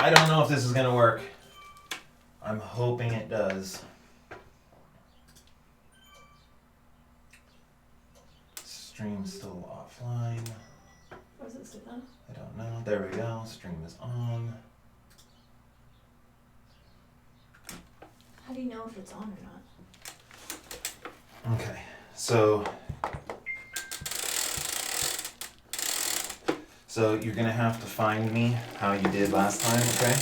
I don't know if this is gonna work. I'm hoping it does. Stream's still offline. Or is it still on? I don't know. There we go. Stream is on. How do you know if it's on or not? Okay, so you're gonna have to find me how you did last time, okay?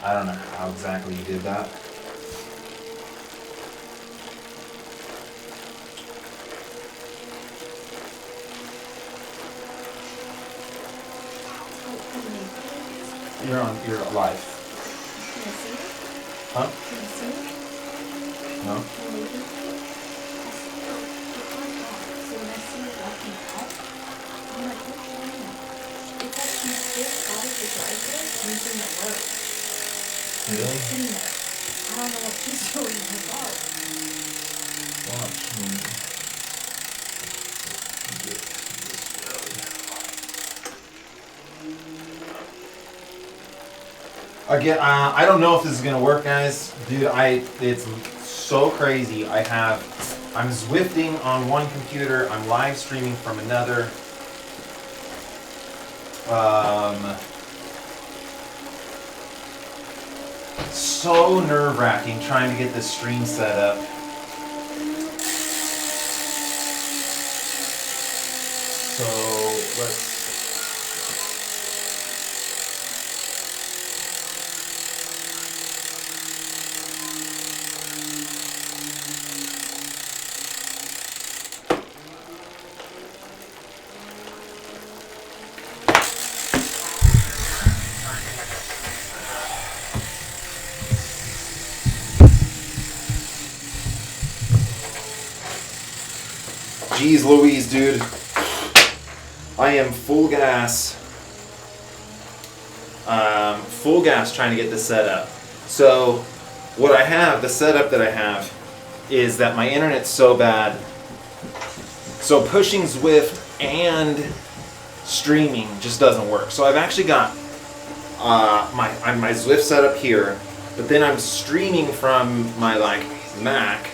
I don't know how exactly you did that. You're live. Can I see it? Huh? Can I see it? No? Can I leave it? So when I see it walking out, I'm like, what's wrong now? It's like he's just out of the driveway and he's in the road. Really? He's sitting there. I don't know what he's doing in the yard. Watch me. Again, I don't know if this is gonna work, guys. Dude, it's so crazy. I'm Zwifting on one computer. I'm live streaming from another. So nerve-wracking trying to get this stream set up. So let's. Jeez Louise, dude. I am full gas. Full gas trying to get this set up. So, what I have, the setup that I have, is that my internet's so bad. So pushing Zwift and streaming just doesn't work. So I've actually got my Zwift set up here, but then I'm streaming from my Mac.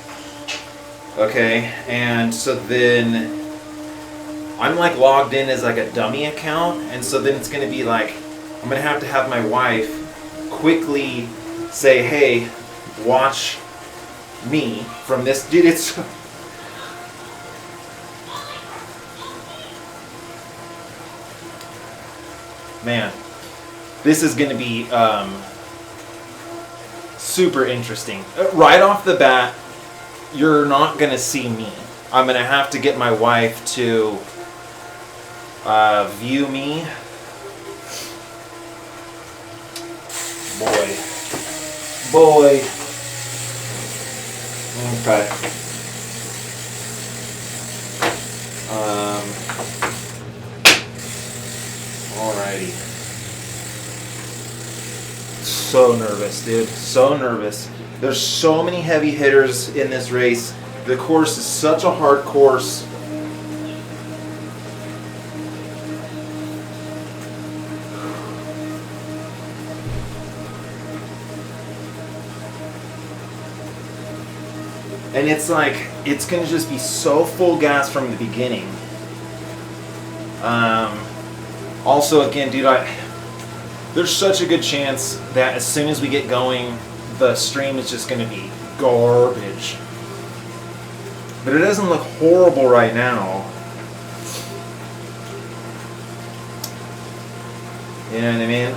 Okay, and so then I'm logged in as a dummy account, and so then it's gonna be I'm gonna have to have my wife quickly say, hey, watch me from this. Dude, it's man, this is gonna be super interesting. Right off the bat, you're not gonna see me. I'm gonna have to get my wife to view me. Boy. Okay. Alrighty. So nervous, dude. So nervous. There's so many heavy hitters in this race. The course is such a hard course. And it's it's gonna just be so full gas from the beginning. Also, again, dude, there's such a good chance that as soon as we get going, the stream is just gonna be garbage. But it doesn't look horrible right now. You know what I mean?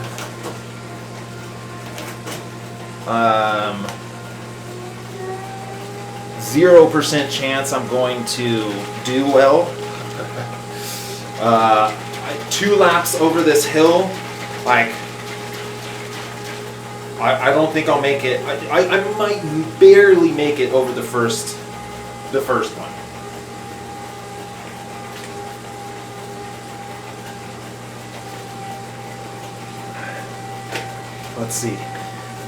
0% chance I'm going to do well. 2 laps over this hill, I don't think I'll make it. I might barely make it over the first one. Let's see.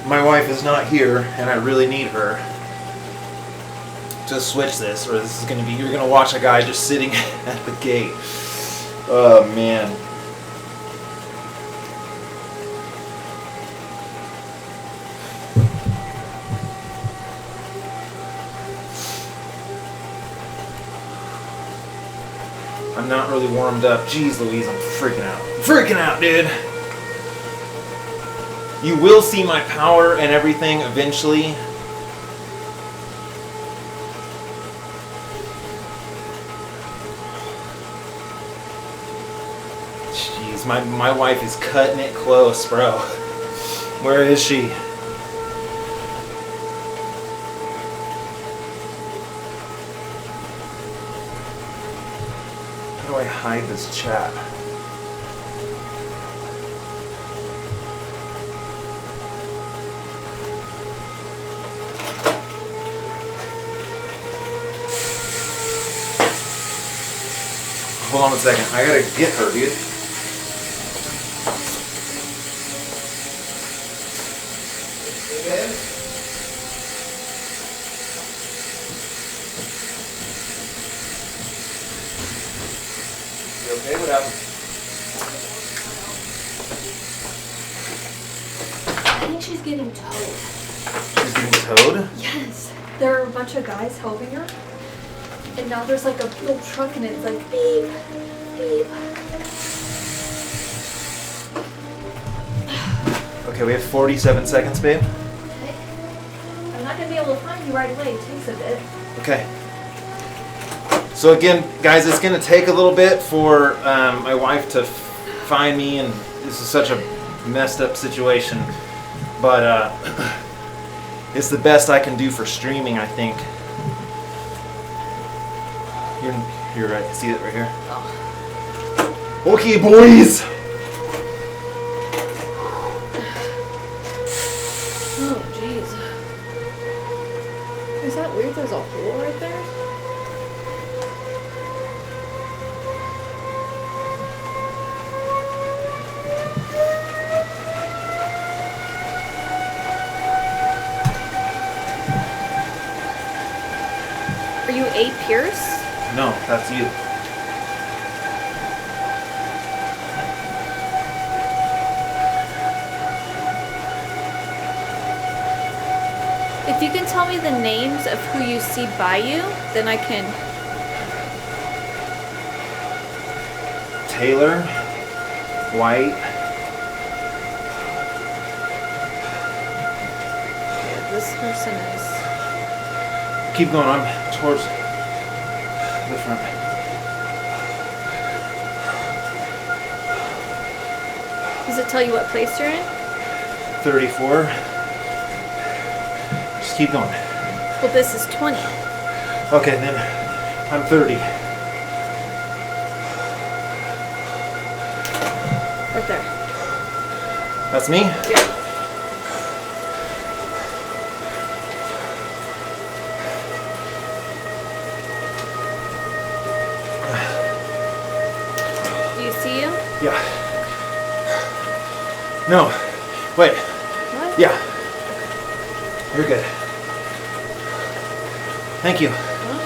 My wife is not here, and I really need her to switch this, or this is going to be, you're going to watch a guy just sitting at the gate. Oh, man. I'm not really warmed up. Jeez Louise, I'm freaking out. Freaking out, dude. You will see my power and everything eventually. Jeez, my wife is cutting it close, bro. Where is she? How do I hide this chat? Hold on a second. I gotta get her, dude. You okay? What happened? I think she's getting towed. She's getting towed? Yes. There are a bunch of guys helping her. And now there's like a little truck and it's like beep, beep. Okay, we have 47 seconds, babe. Okay. I'm not gonna be able to find you right away. It takes a bit. Okay. So again, guys, it's gonna take a little bit for my wife to find me, and this is such a messed up situation. But it's the best I can do for streaming, I think. You're right. See it right here? Oh. Okay, boys! Oh, jeez. Is that weird? There's a hole right there? Are you A. Pierce? No, that's you. If you can tell me the names of who you see by you, then I can... Taylor, White. Yeah, this person is... Keep going. I'm towards the front. Does it tell you what place you're in? 34. Just keep going. Well, this is 20. Okay, then I'm 30. Right there. That's me? Yeah. Do you see you? Yeah. No. Wait. What? Yeah. You're good. Thank you. Huh?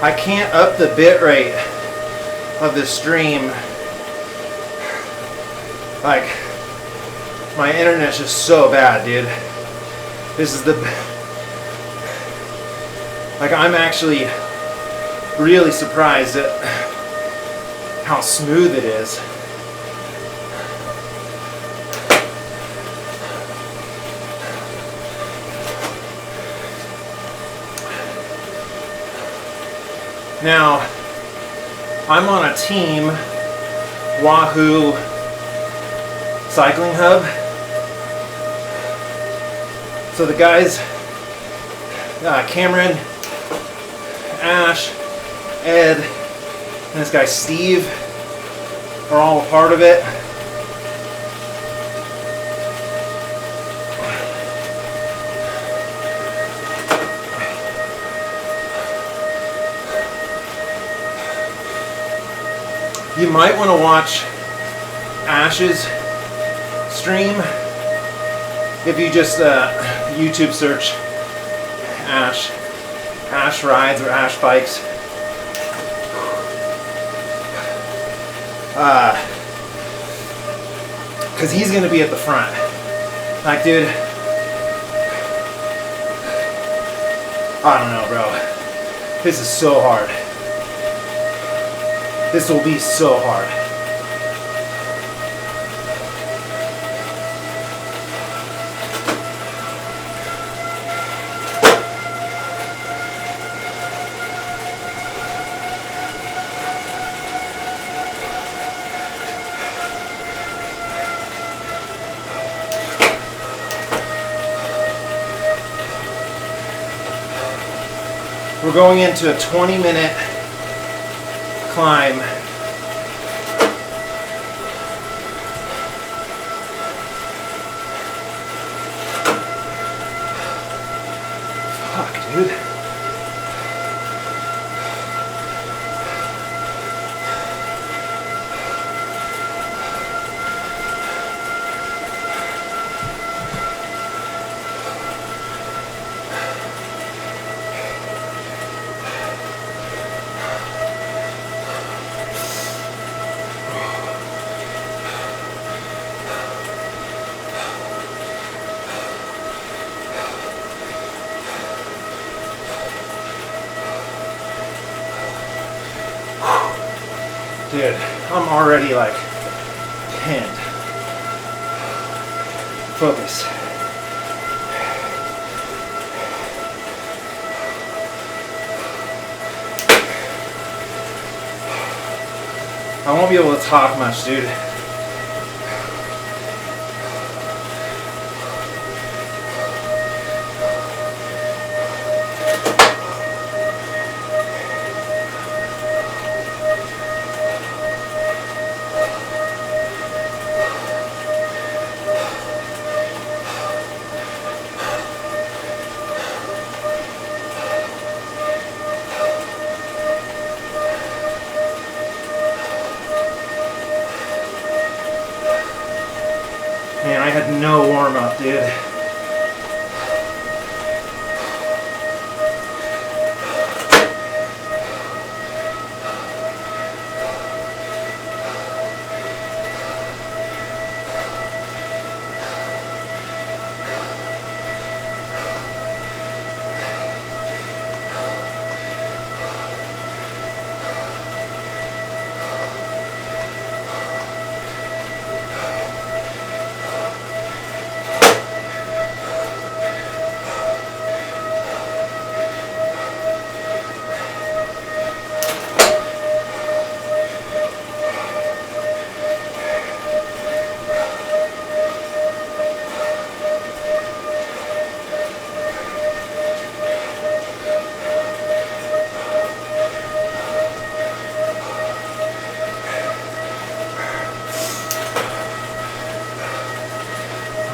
I can't up the bit rate of the stream. Like, my internet's just so bad, dude. This is the... Like, I'm actually really surprised at how smooth it is. Now, I'm on a team, Wahoo Cycling Hub. So the guys Cameron, Ash, Ed, and this guy Steve are all a part of it. You might want to watch Ash's stream if you just YouTube search Ash rides or Ash bikes. Because he's going to be at the front. Like, dude, I don't know, bro. This is so hard. This will be so hard. We're going into a 20-minute climb. Fuck, dude. Dude, I'm already like pinned. Focus. I won't be able to talk much, dude. Man, I had no warm-up, dude.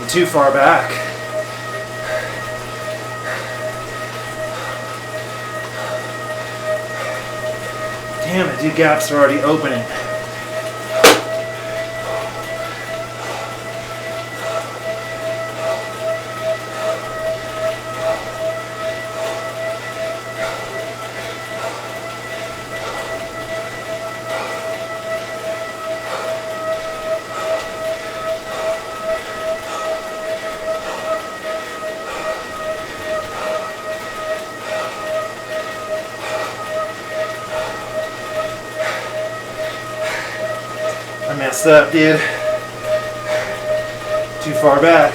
Too far back. Damn it, dude, gaps are already opening. I messed up, dude. Too far back.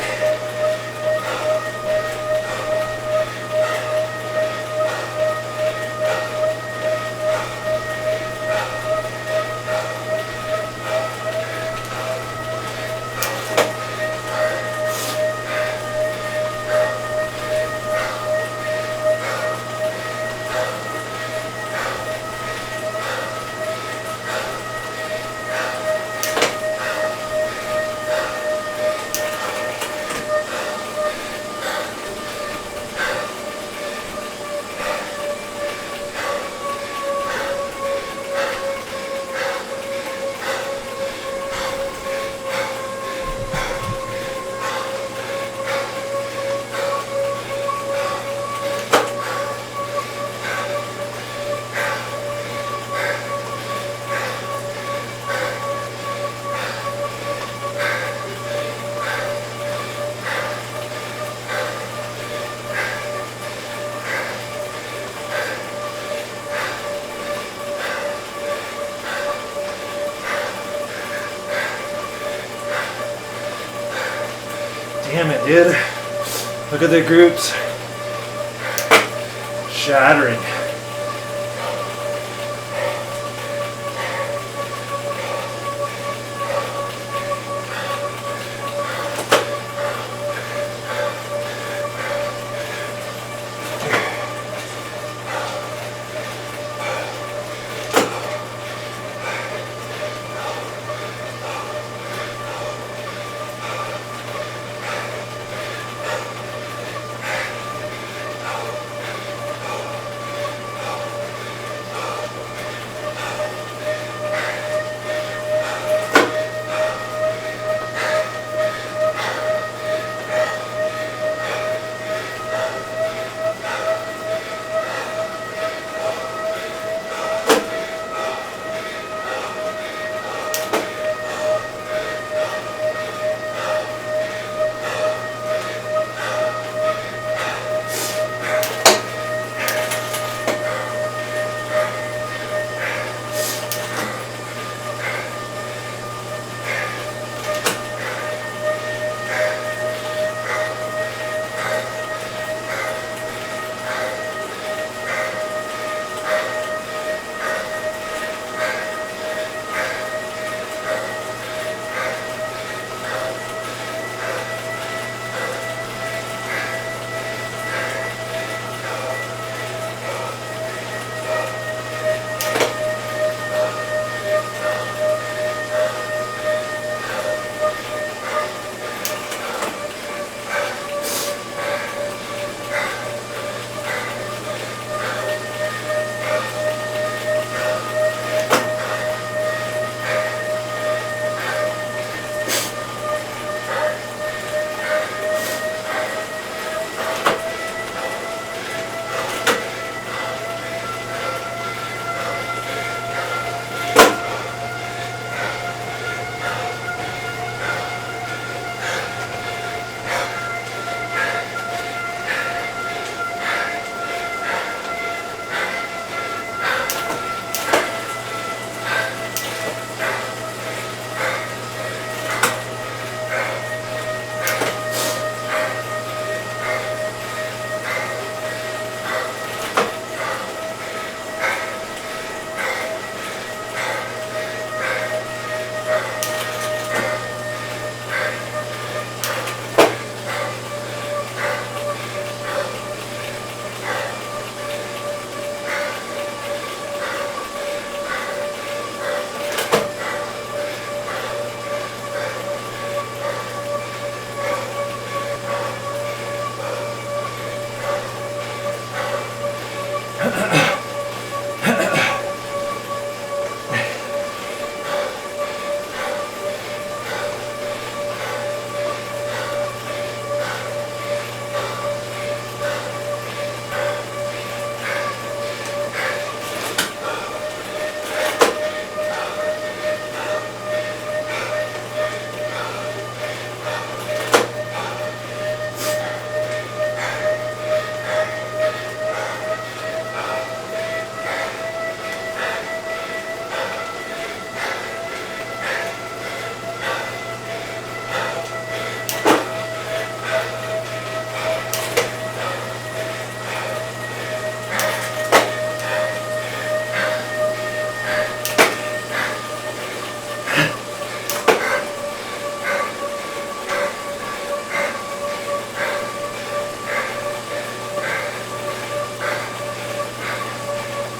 Damn it, dude. Look at the groups shattering.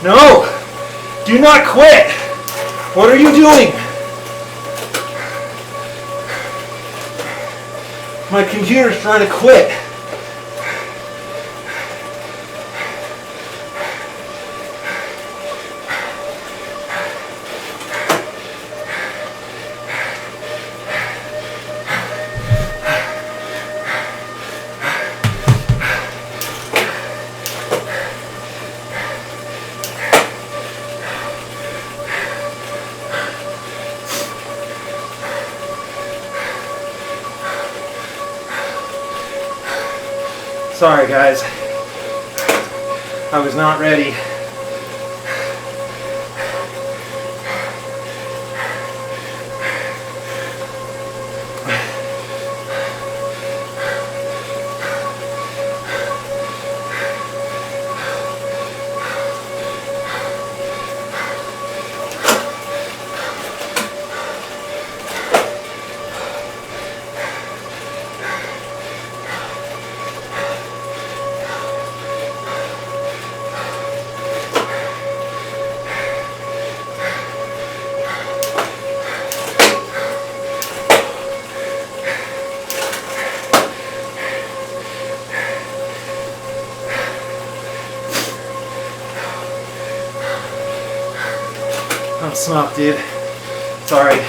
No! Do not quit! What are you doing? My computer's trying to quit. Sorry guys, I was not ready. Don't smoke, dude. Sorry.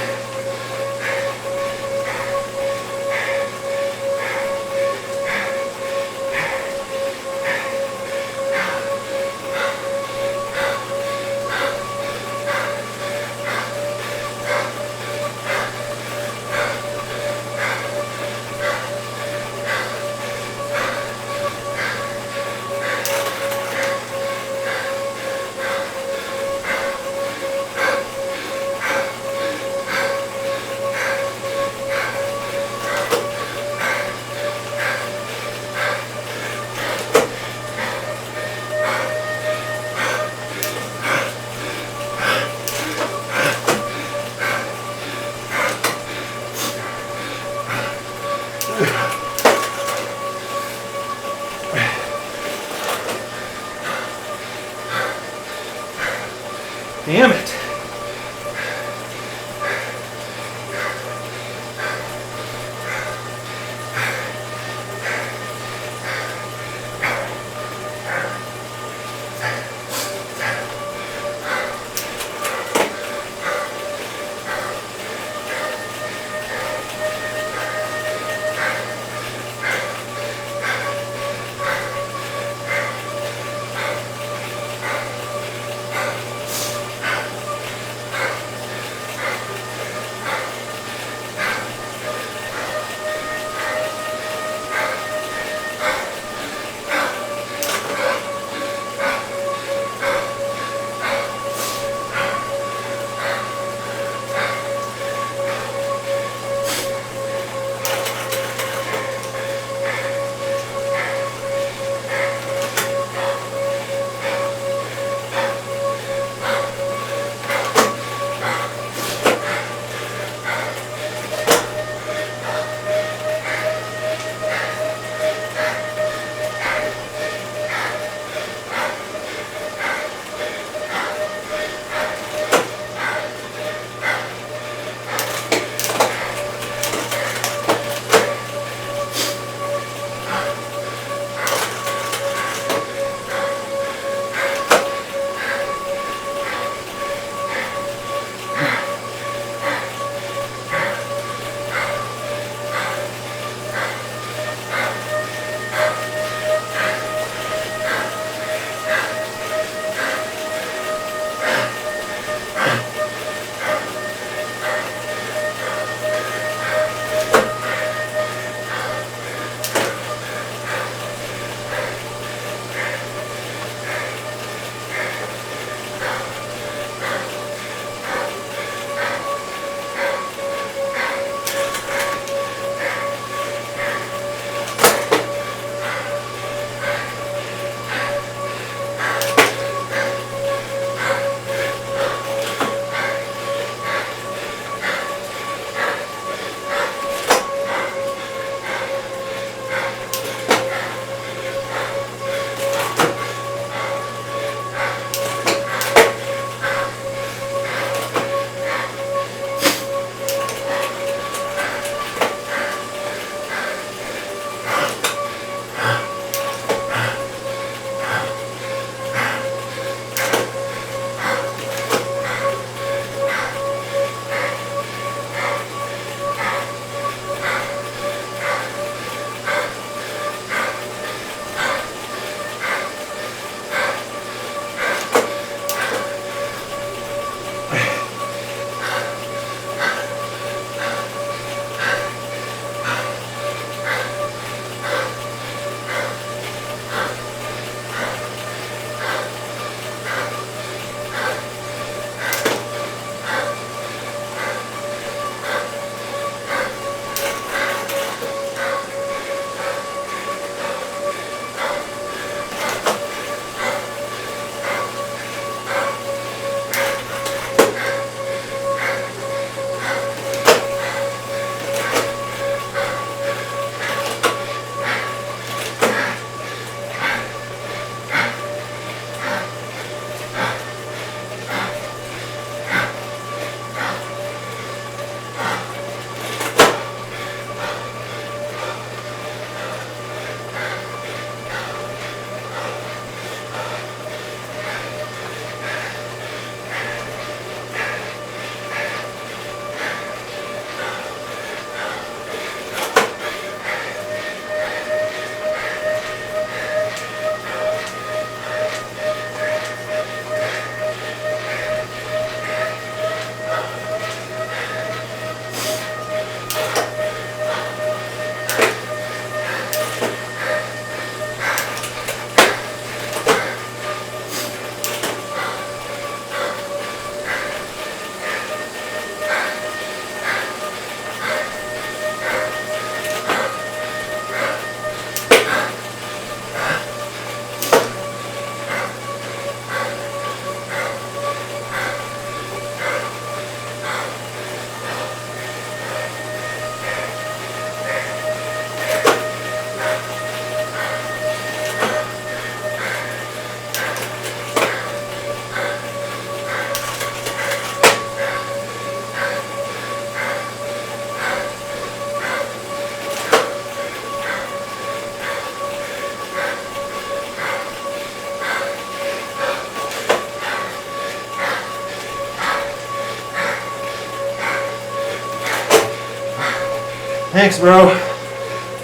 Thanks, bro.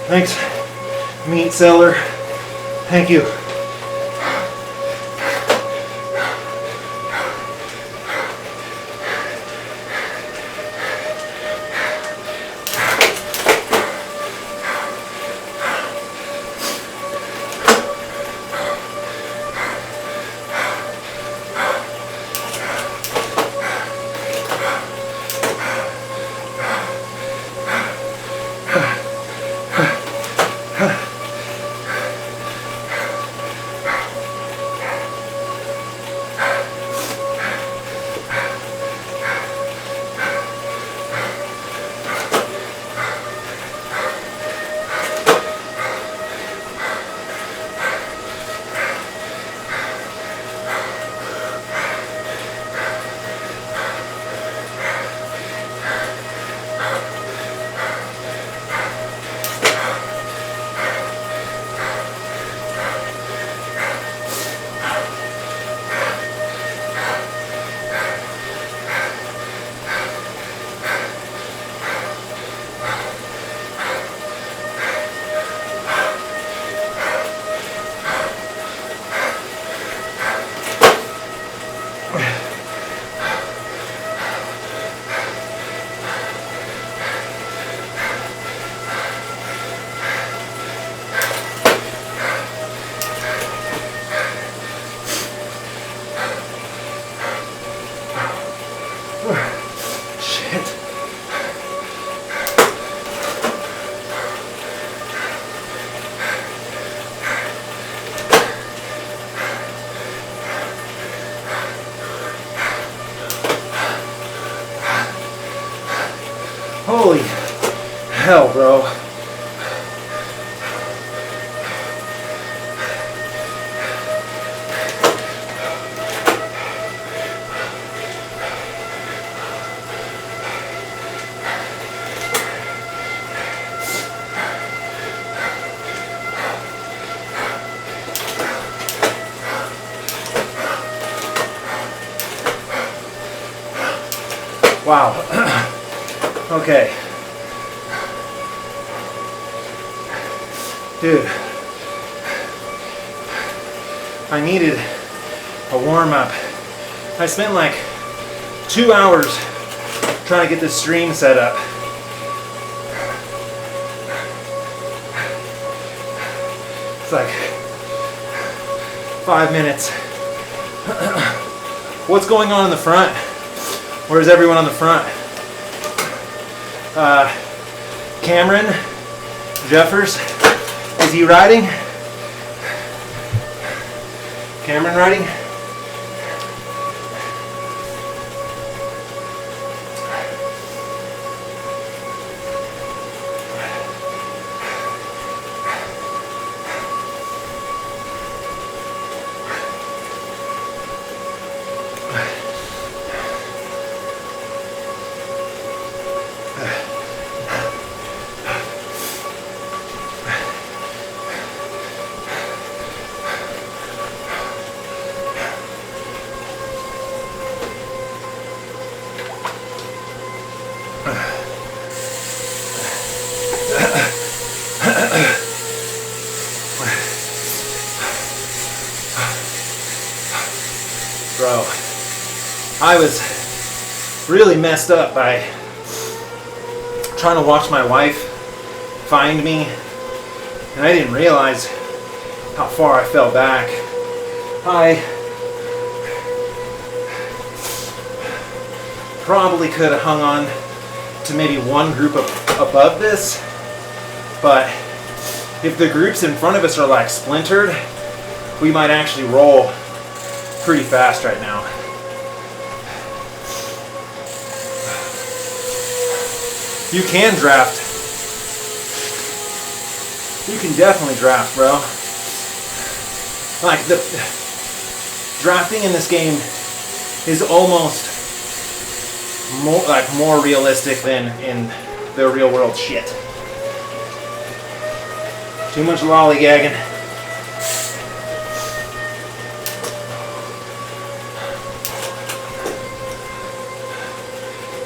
Thanks, meat seller. Thank you. Holy hell, bro. Wow. Okay. Dude. I needed a warm-up. I spent like 2 hours trying to get this stream set up. It's like 5 minutes. What's going on in the front? Where's everyone on the front? Cameron Jeffers, is he riding? Cameron riding? Bro, I was really messed up by trying to watch my wife find me, and I didn't realize how far I fell back. I probably could have hung on to maybe one group above this, but if the groups in front of us are like splintered, we might actually roll pretty fast right now. You can draft. You can definitely draft, bro. Like, the drafting in this game is almost more realistic than in the real world shit. Too much lollygagging.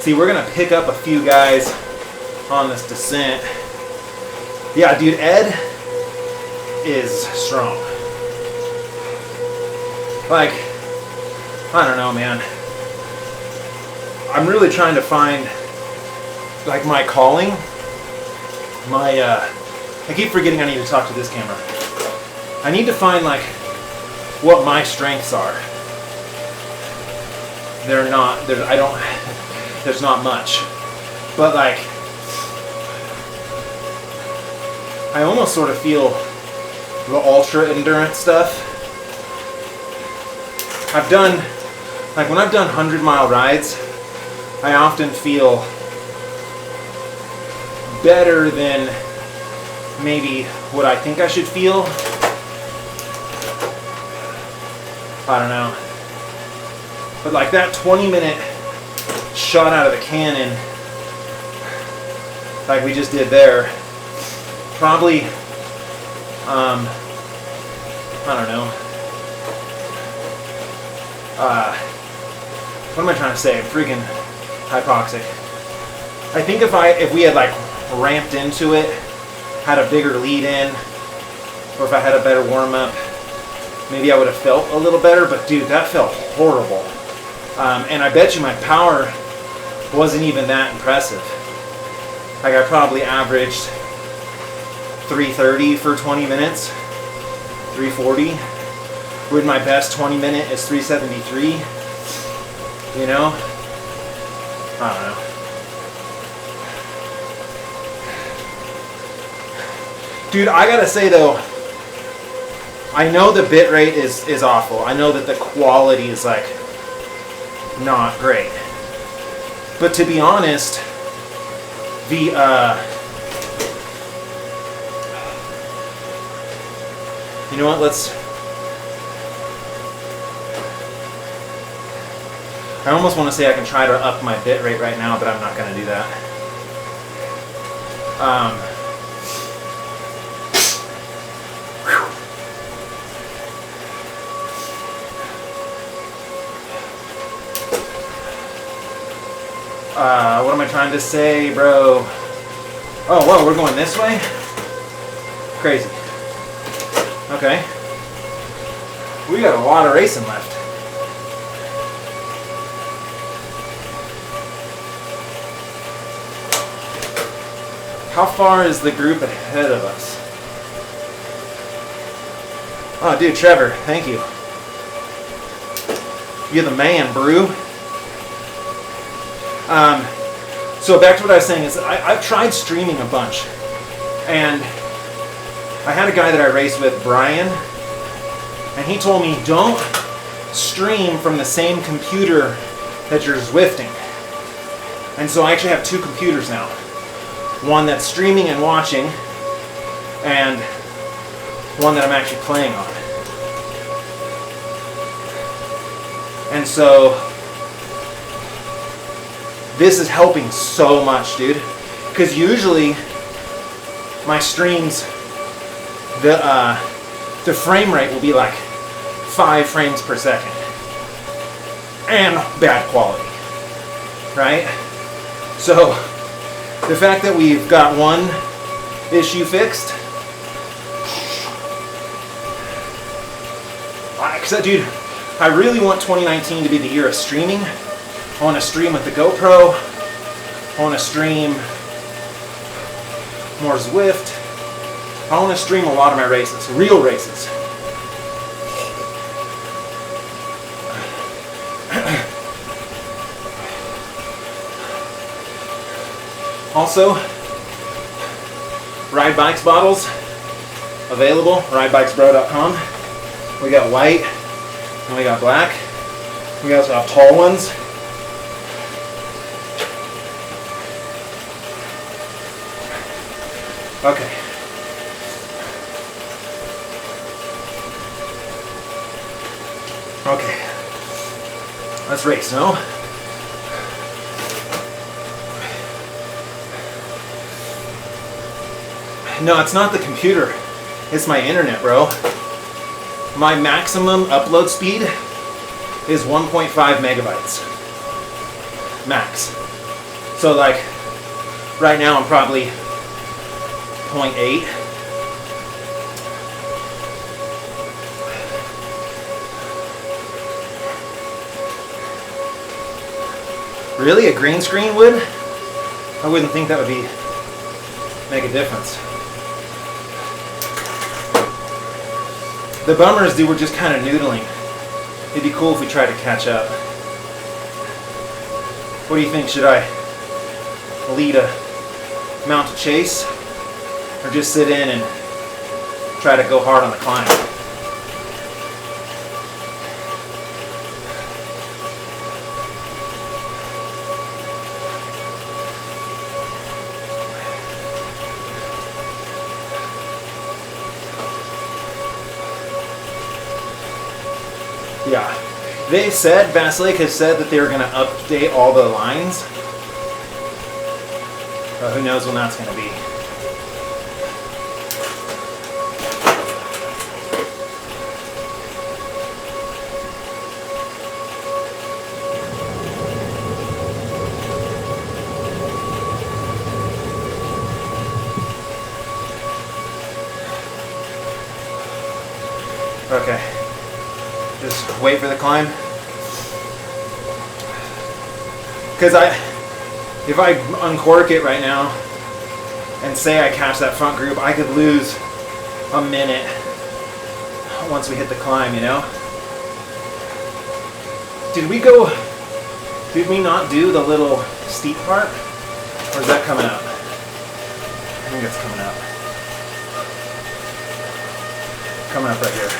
See, we're gonna pick up a few guys on this descent. Yeah, dude, Ed is strong. Like, I don't know, man. I'm really trying to find, like, my calling. I keep forgetting I need to talk to this camera. I need to find, like, what my strengths are. There's not much. But, like, I almost sort of feel the ultra endurance stuff. I've done, like, when I've done 100-mile rides, I often feel better than maybe what I think I should feel. I don't know. But like that 20-minute shot out of the cannon, like we just did there, probably, I don't know. What am I trying to say? I'm freaking hypoxic. I think if we had like ramped into it, had a bigger lead in, or if I had a better warm up, maybe I would have felt a little better. But dude, that felt horrible. And I bet you my power wasn't even that impressive. Like I probably averaged 330 for 20 minutes, 340. When my best 20 minute is 373. You know? I don't know. Dude, I gotta say though, I know the bit rate is awful. I know that the quality is like not great. But to be honest, the you know what, I almost want to say I can try to up my bit rate right now, but I'm not going to do that. What am I trying to say, bro? Oh, whoa, we're going this way? Crazy. Okay. We got a lot of racing left. How far is the group ahead of us? Oh, dude, Trevor, thank you. You're the man, brew. So back to what I was saying is I've tried streaming a bunch. And I had a guy that I raced with, Brian, and he told me, don't stream from the same computer that you're Zwifting. And so I actually have two computers now. One that's streaming and watching, and one that I'm actually playing on. And so this is helping so much, dude. Because usually my streams, the frame rate will be like 5 frames per second. And bad quality. Right? So the fact that we've got one issue fixed, dude, I really want 2019 to be the year of streaming. I want to stream with the GoPro. I want to stream more Zwift. I want to stream a lot of my races, real races. Also, Ride Bikes bottles available, ridebikesbro.com. We got white and we got black. We also have tall ones. Okay. Okay. Let's race, no? No, it's not the computer. It's my internet, bro. My maximum upload speed is 1.5 megabytes. Max. So like, Right now I'm probably 0.8. Really? A green screen would? I wouldn't think that would make a difference. The bummer is, dude, we're just kind of noodling. It'd be cool if we tried to catch up. What do you think? Should I lead a mount to chase, or just sit in and try to go hard on the climb? Yeah, they said, Bass Lake has said that they were going to update all the lines. Who knows when that's going to be. Okay. Just wait for the climb. Because if I uncork it right now and say I catch that front group, I could lose a minute once we hit the climb, you know? Did we not do the little steep part? Or is that coming up? I think it's coming up. Coming up right here.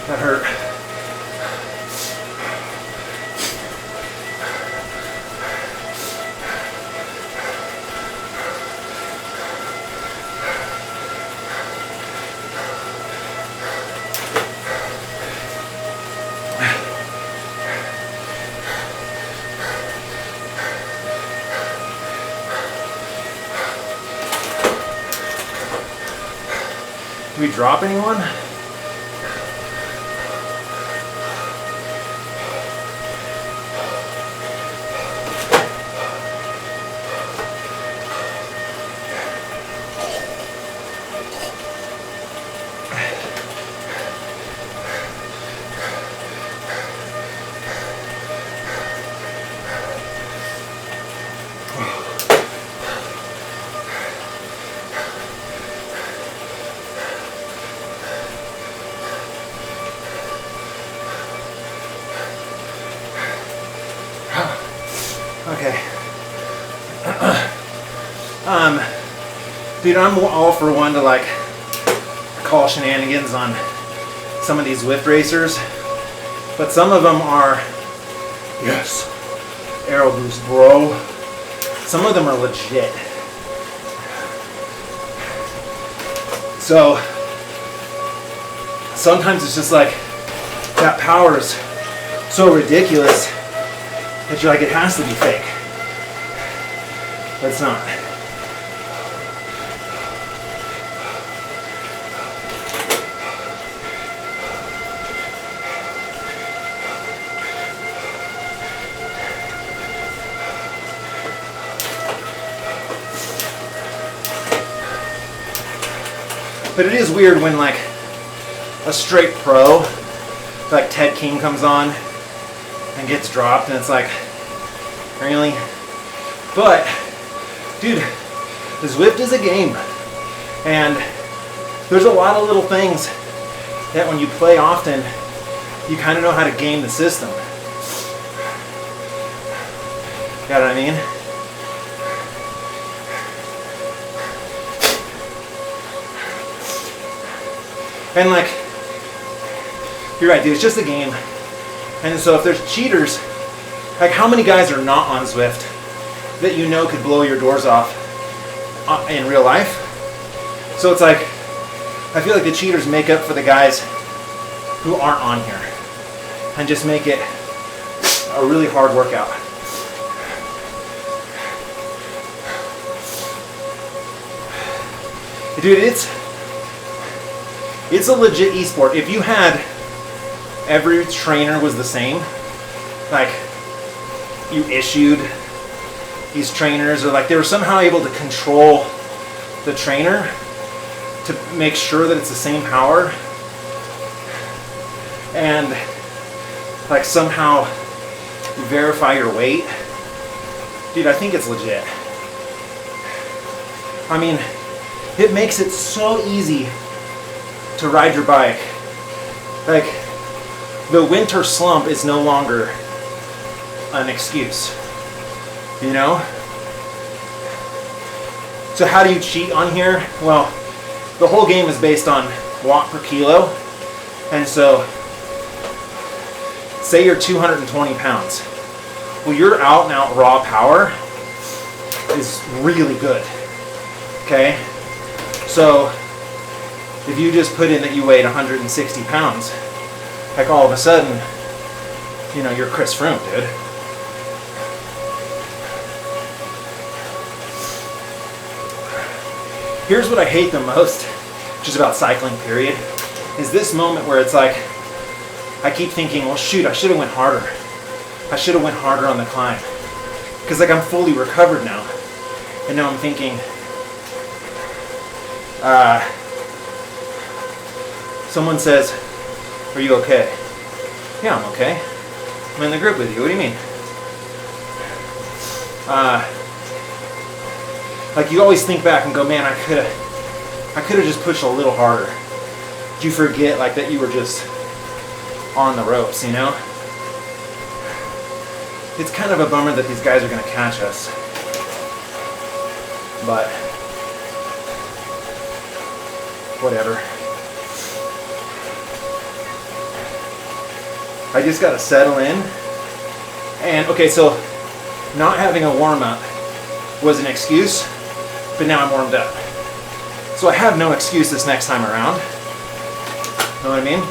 That hurt. Did we drop anyone? Okay. Dude, I'm all for one to like call shenanigans on some of these Zwift racers, but some of them are Yes. Aero boost, bro. Some of them are legit. So sometimes it's just like that power is so ridiculous that you're like, it has to be fake. But it's not. But it is weird when like a straight pro, like Ted King comes on and gets dropped and it's like, really? But, dude, the Zwift is a game. And there's a lot of little things that when you play often, you kind of know how to game the system. Got what I mean? And like, you're right, dude, it's just a game. And so if there's cheaters, like how many guys are not on Zwift that you know could blow your doors off in real life? So it's like, I feel like the cheaters make up for the guys who aren't on here and just make it a really hard workout. Dude, it's a legit esport. If you had every trainer was the same, like you issued these trainers, or like they were somehow able to control the trainer to make sure that it's the same power, and like somehow verify your weight, dude, I think it's legit. I mean, it makes it so easy to ride your bike. Like, the winter slump is no longer an excuse, you know? So how do you cheat on here? Well, the whole game is based on watt per kilo. And so, say you're 220 pounds. Well, your out and out raw power is really good, okay? So, if you just put in that you weighed 160 pounds, like all of a sudden, you know, you're Chris Froome, dude. Here's what I hate the most, just about cycling, period, is this moment where it's like, I keep thinking, well shoot, I should have went harder. I should have went harder on the climb. Because like I'm fully recovered now. And now I'm thinking, someone says, are you okay? Yeah, I'm okay. I'm in the group with you. What do you mean? Like you always think back and go, man, I could have just pushed a little harder. You forget like that you were just on the ropes, you know? It's kind of a bummer that these guys are going to catch us. But whatever. I just got to settle in. And okay, so not having a warm-up was an excuse, but now I'm warmed up. So I have no excuse this next time around. Know what I mean?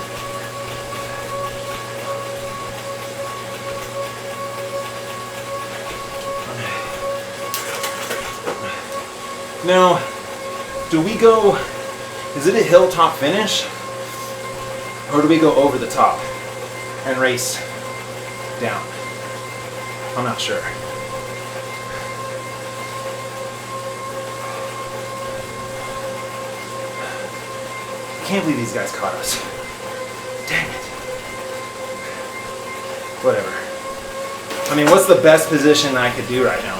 Now, do we go, is it a hilltop finish? Or do we go over the top and race down? I'm not sure. I can't believe these guys caught us. Dang it. Whatever. I mean, what's the best position I could do right now?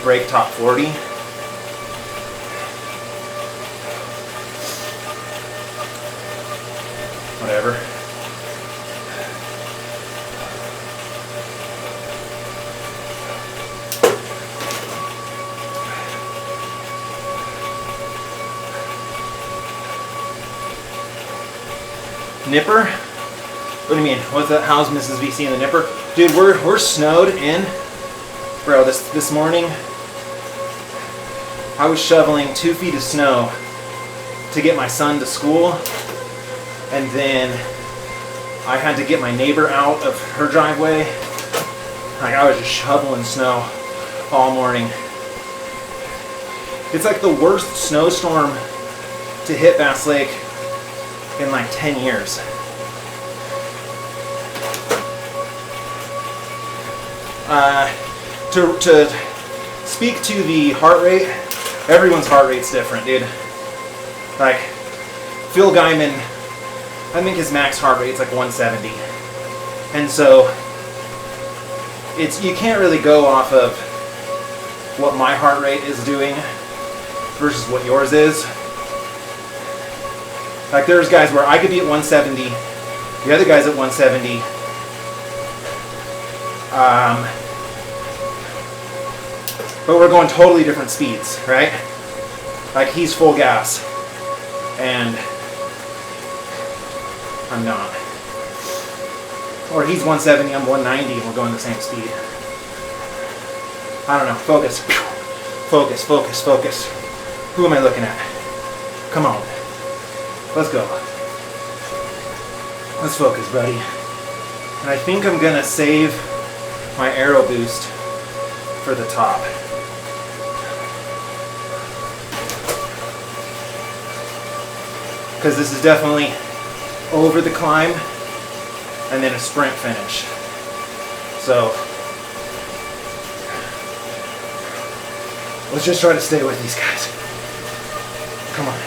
Break top 40? Whatever. Nipper, What do you mean? What's that? How's Mrs. VC in the nipper? Dude, we're snowed in. Bro, this morning I was shoveling 2 feet of snow to get my son to school, and then I had to get my neighbor out of her driveway. Like, I was just shoveling snow all morning. It's like the worst snowstorm to hit Bass Lake in like 10 years. To speak to the heart rate, everyone's heart rate's different, dude. Like, Phil Guyman, I think his max heart rate's like 170. And so, you can't really go off of what my heart rate is doing versus what yours is. Like, there's guys where I could be at 170, the other guy's at 170. But we're going totally different speeds, right? Like, he's full gas, and I'm not. Or he's 170, I'm 190, and we're going the same speed. I don't know. Focus. Focus, focus, focus. Who am I looking at? Come on. Let's go. Let's focus, buddy. And I think I'm going to save my aero boost for the top. Because this is definitely over the climb and then a sprint finish. So let's just try to stay with these guys. Come on.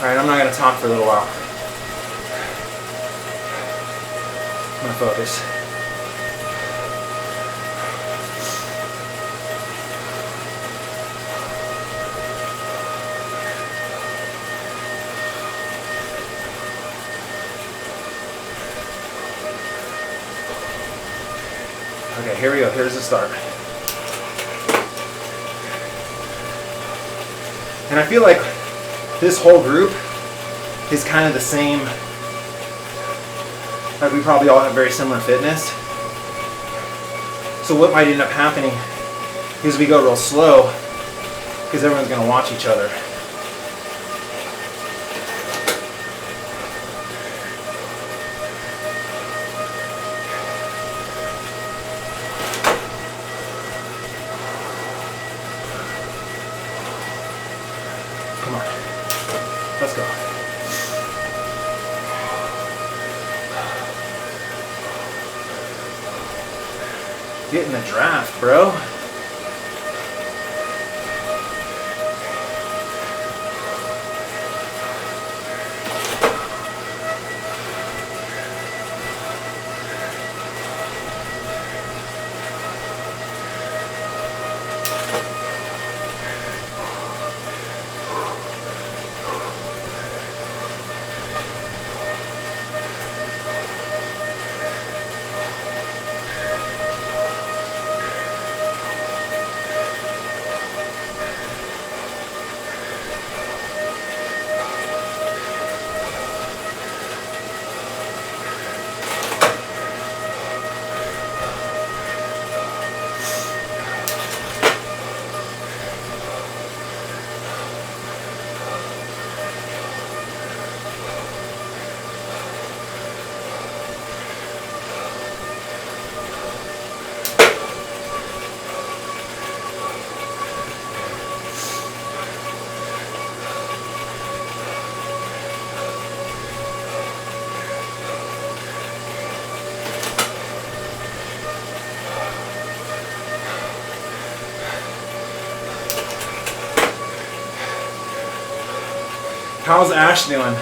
Alright, I'm not going to talk for a little while. I'm going to focus. Okay, here we go. Here's the start. And I feel like this whole group is kind of the same. Like, we probably all have very similar fitness. So what might end up happening is we go real slow because everyone's going to watch each other. Come on. Let's go. Get in the draft, bro. How's Ash doing?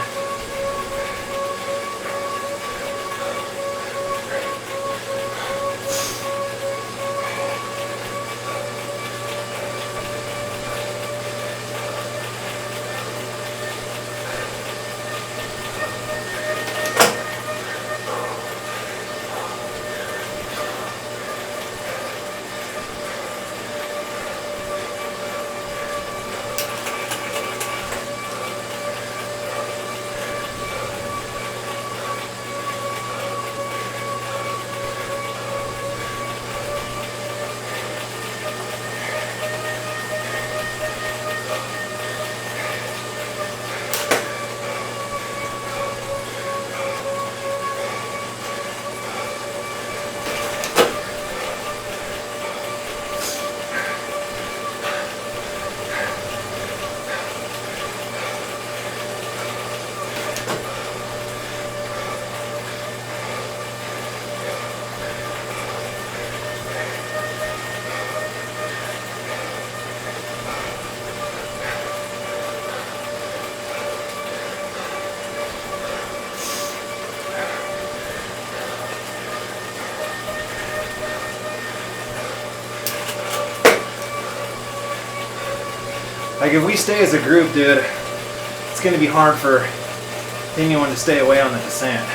Like if we stay as a group, dude, it's gonna be hard for anyone to stay away on the descent.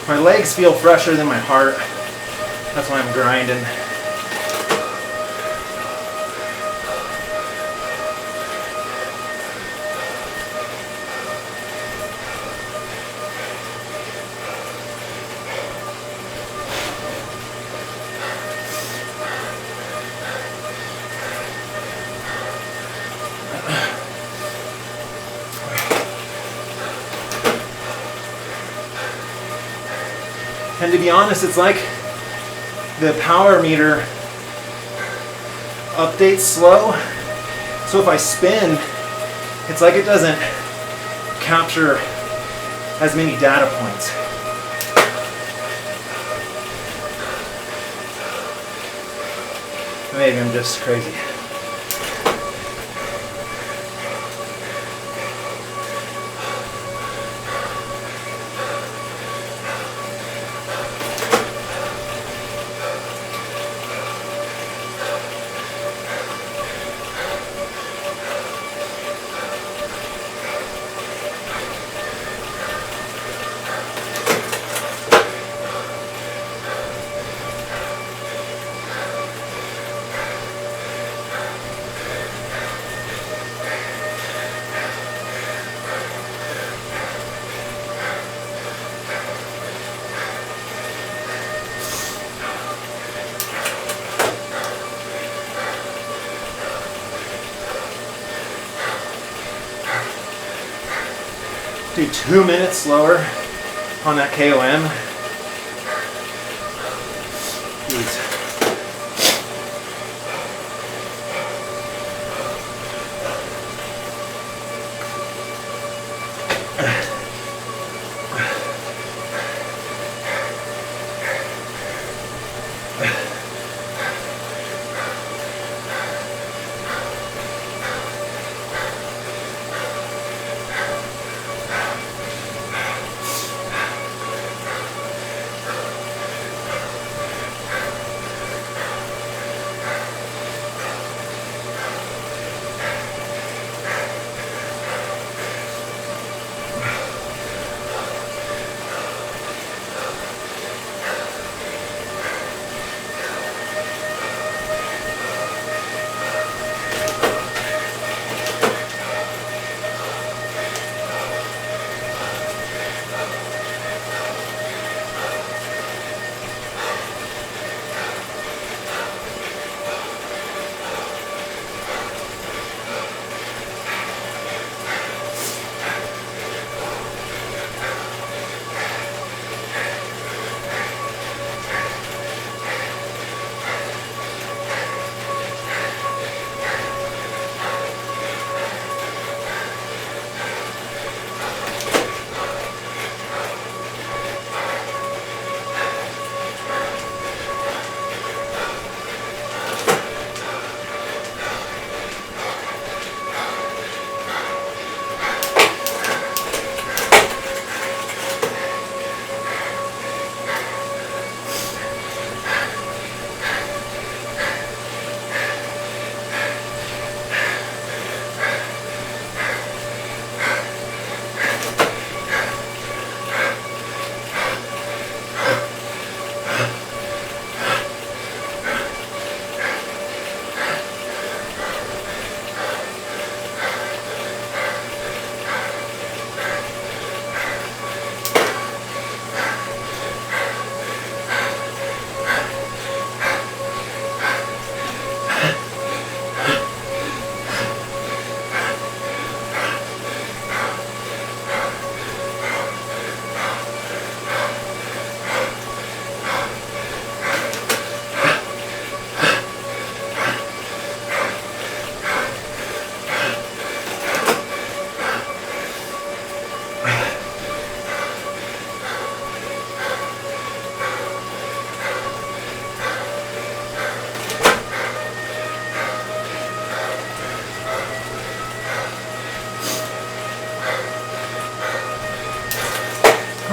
My legs feel fresher than my heart. That's why I'm grinding. And to be honest, it's like the power meter updates slow. So if I spin, it's like it doesn't capture as many data points. Maybe I'm just crazy. Do 2 minutes slower on that KOM. Jeez.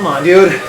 Come on, dude.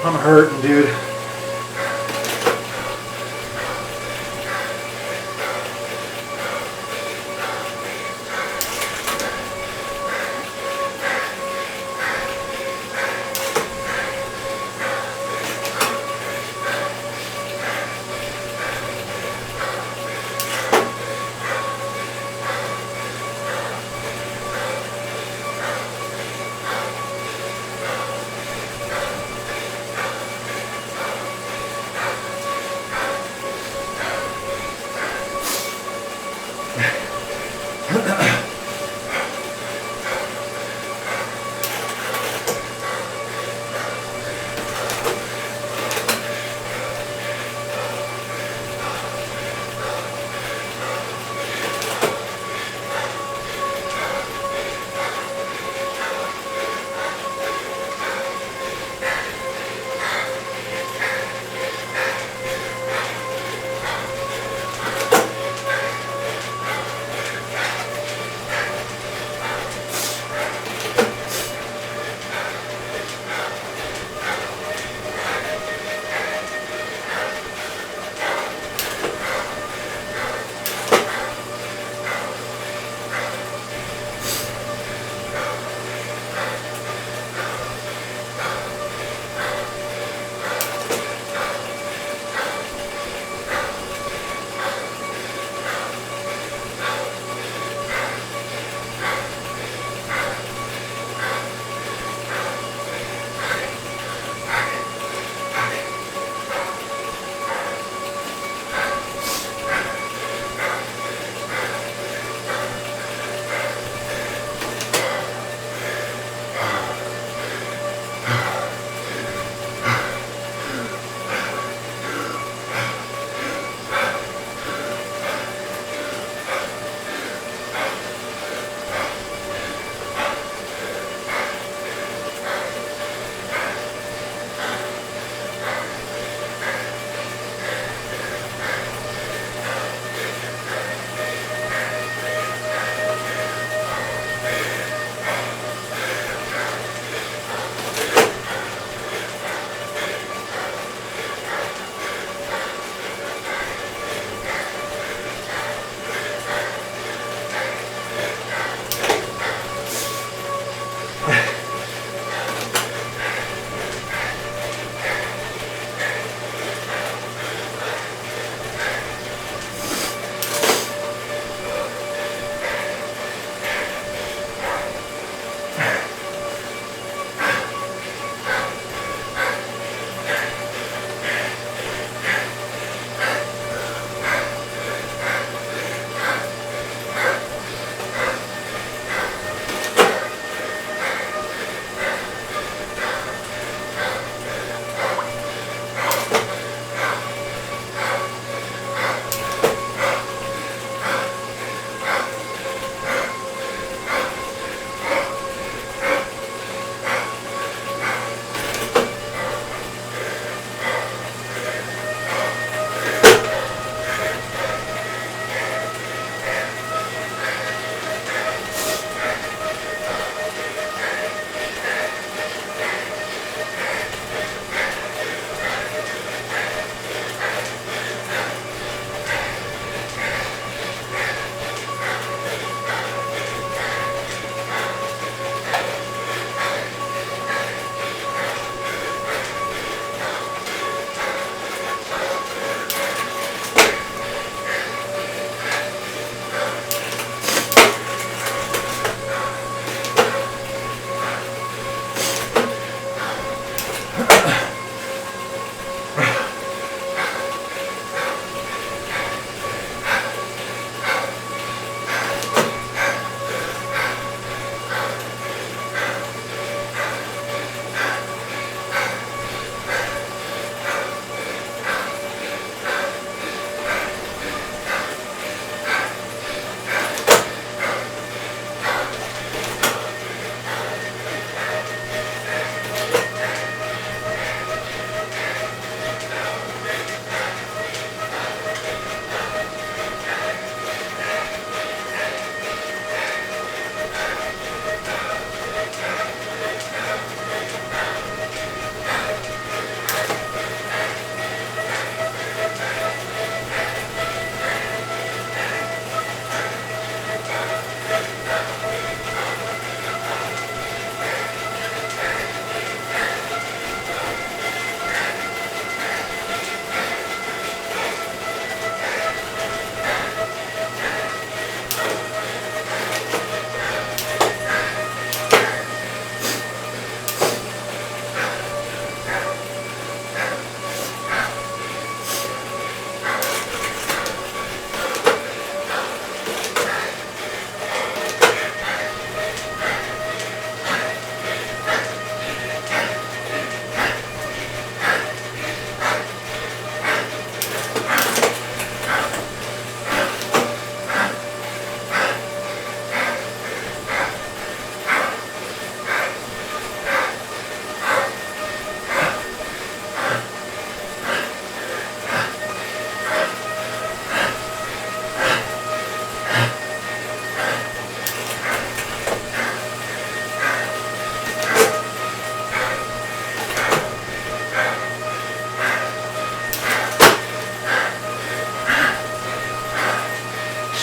I'm hurting, dude.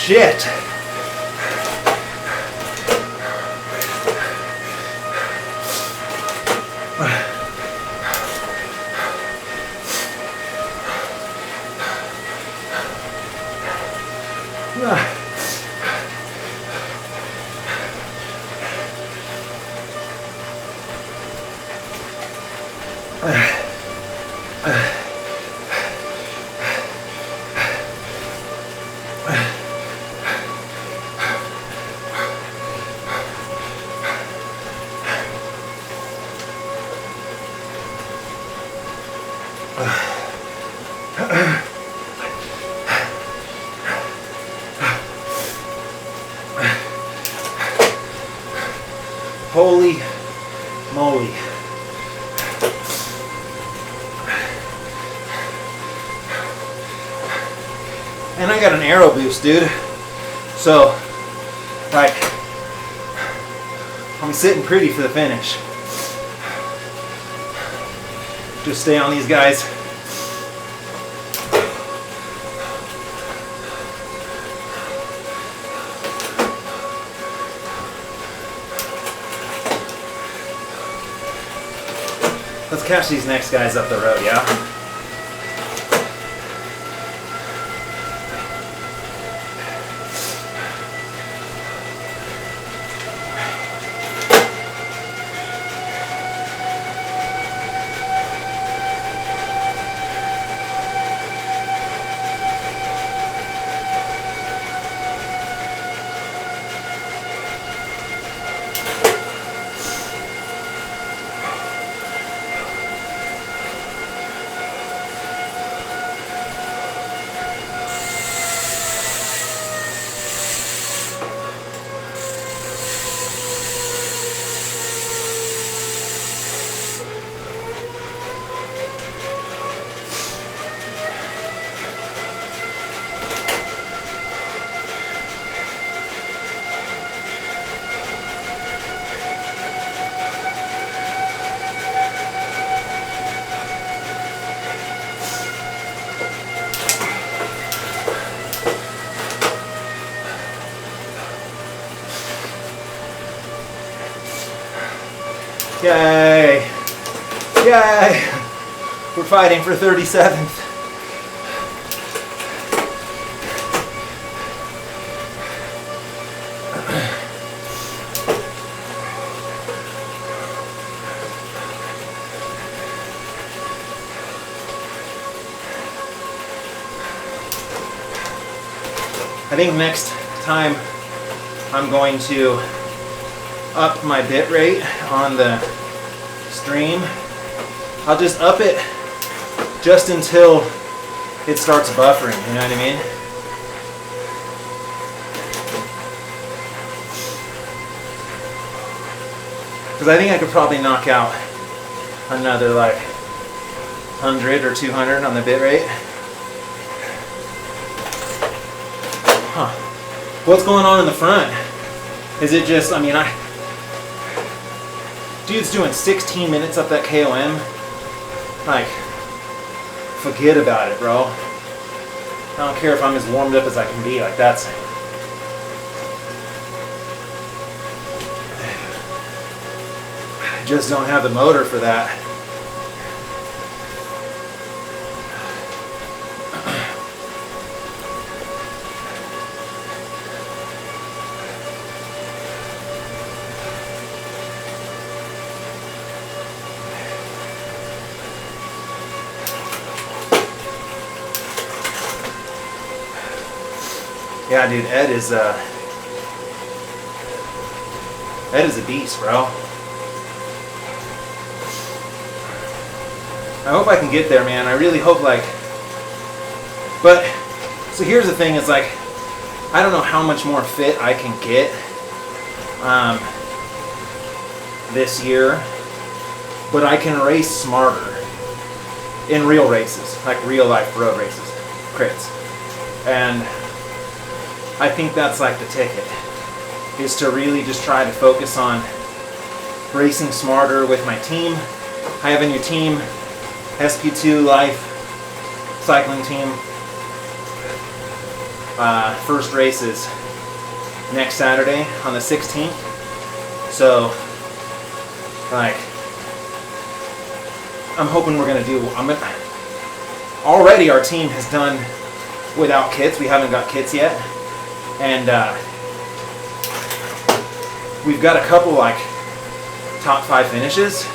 shit. Holy moly. And I got an aero boost, dude. So, like, I'm sitting pretty for the finish. Just stay on these guys. Let's catch these next guys up the road, yeah? Yay! Yay! We're fighting for 37th. I think next time I'm going to up my bit rate on the stream. I'll just up it just until it starts buffering, you know what I mean? Because I think I could probably knock out another like 100 or 200 on the bit rate. Huh. What's going on in the front? Is it just, I mean, dude's doing 16 minutes up that KOM. Like, forget about it, bro. I don't care if I'm as warmed up as I can be. Like, that's... I just don't have the motor for that. Yeah, dude, Ed is a beast, bro. I hope I can get there, man. I really hope, like, but, so here's the thing, is like, I don't know how much more fit I can get this year, but I can race smarter in real races, like real life road races, crits. And I think that's like the ticket, is to really just try to focus on racing smarter with my team. I have a new team, SP2 Life cycling team. First race is next Saturday on the 16th. So, like, I'm hoping we're gonna do. Already our team has done without kits. We haven't got kits yet, and we've got a couple like top 5 finishes.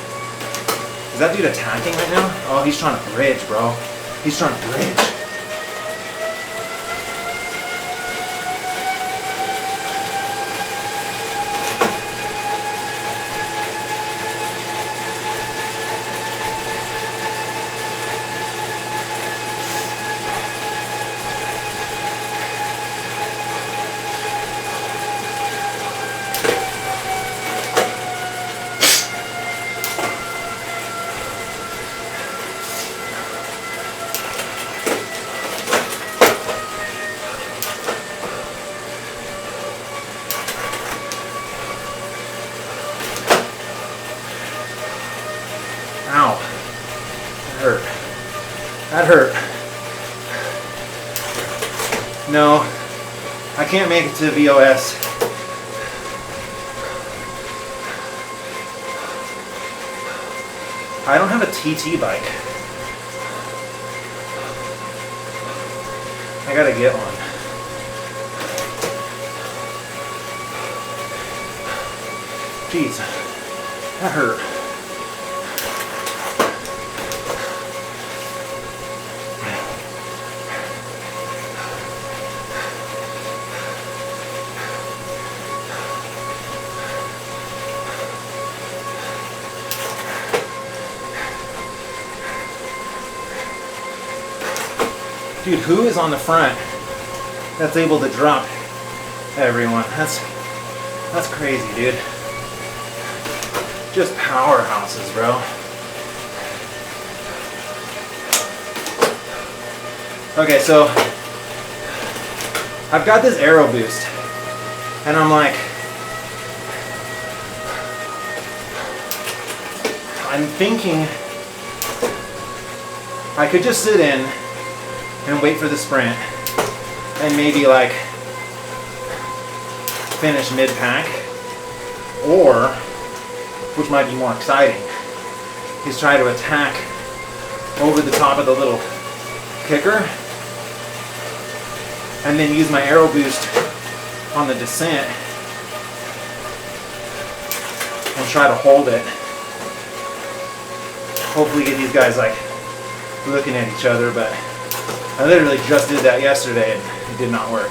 Is that dude attacking right now? Oh, he's trying to bridge, bro. He's trying to bridge. Ow. That hurt. That hurt. No, I can't make it to VOS. I don't have a TT bike. I gotta get one. Jeez, that hurt. Dude, who is on the front that's able to drop everyone? That's crazy, dude. Just powerhouses, bro. Okay, so I've got this aero boost, and I'm like, I'm thinking I could just sit in and wait for the sprint and maybe like finish mid-pack, or, which might be more exciting, is try to attack over the top of the little kicker and then use my aero boost on the descent and try to hold it. Hopefully get these guys like looking at each other, but I literally just did that yesterday and it did not work.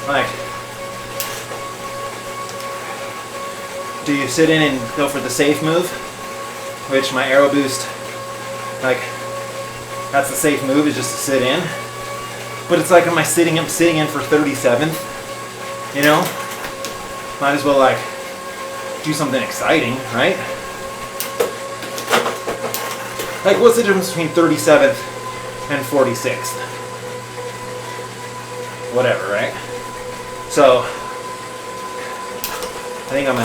Like, do you sit in and go for the safe move? Which my aero boost, like, that's the safe move, is just to sit in. But it's like, am I sitting in for 37th? You know? Might as well like do something exciting, right? Like, what's the difference between 37th and 46th? Whatever, right? So I think I'm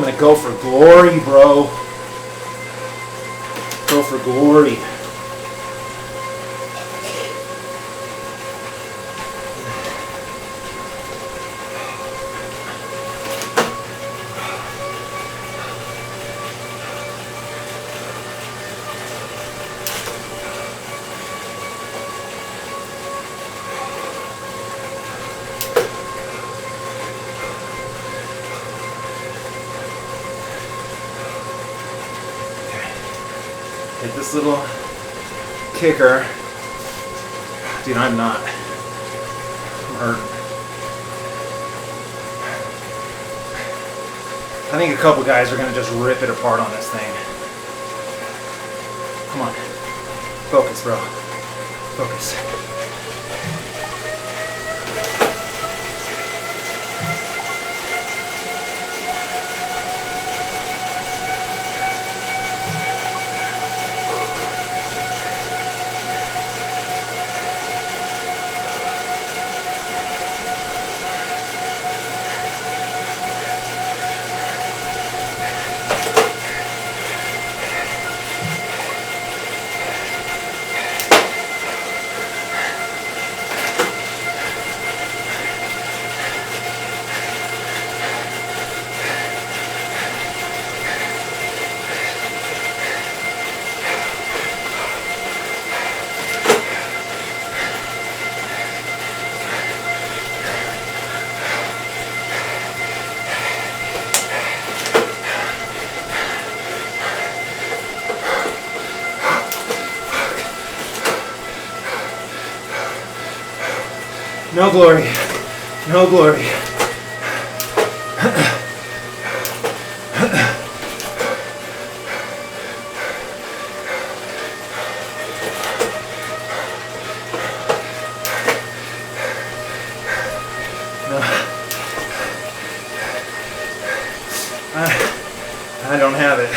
gonna go for glory, bro. Go for glory. Hit this little kicker. Dude, I'm hurting. I think a couple guys are gonna just rip it apart on this thing. Come on. Focus, bro. Focus. No glory. No glory. I don't have it.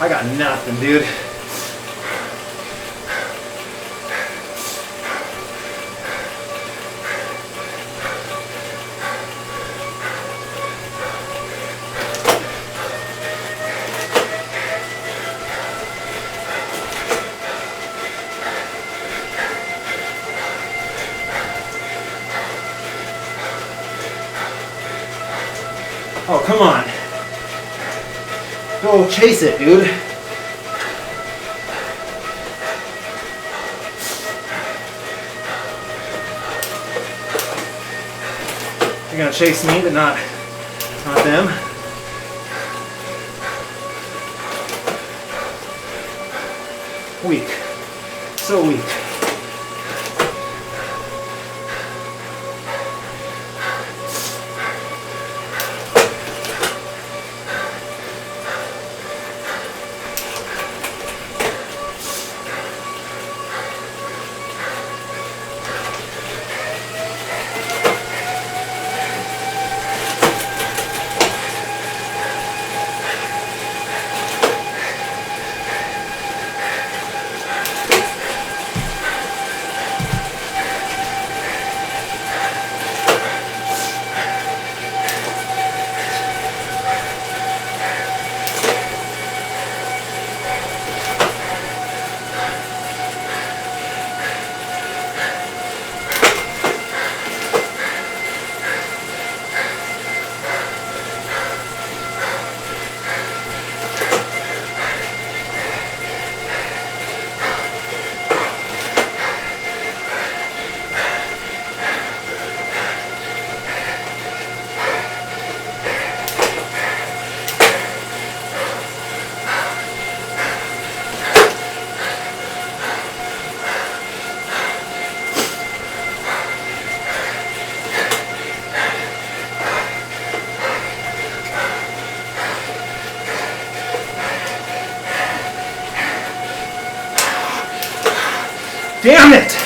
I got nothing, dude. Oh, come on. Go chase it, dude. You're gonna chase me, but not them. Weak. So weak. Damn it!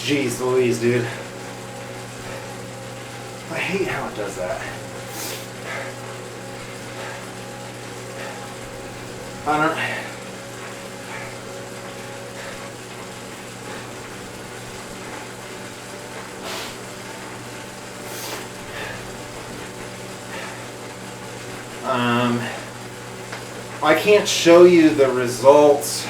Jeez Louise, dude. I hate how it does that. I don't. I can't show you the results,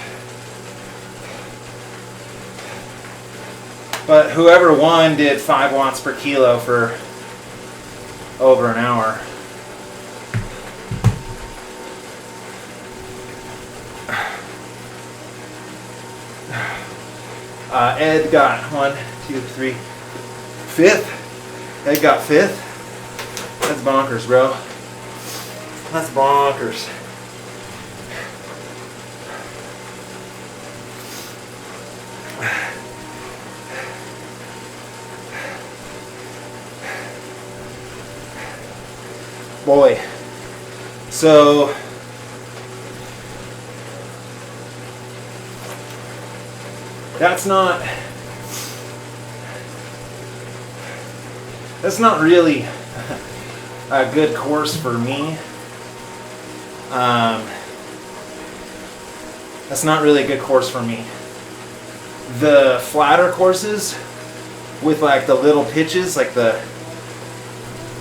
but whoever won did 5 watts per kilo for over an hour. Ed got 1, 2, 3, 5th. Ed got 5th. That's bonkers, bro. That's bonkers. Boy. So that's not really a good course for me. That's not really a good course for me. The flatter courses with like the little pitches, like a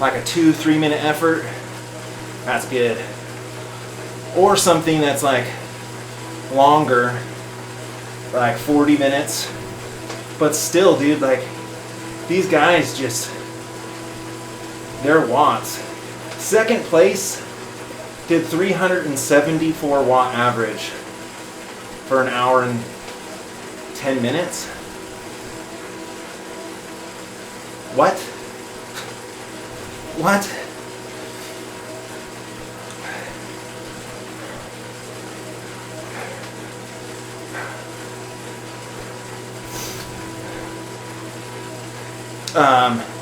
2-3 minute effort, that's good. Or something that's like longer, like 40 minutes. But still, dude, like these guys just, they're watts. Second place did 374 watt average for an hour and 10 minutes. What? What?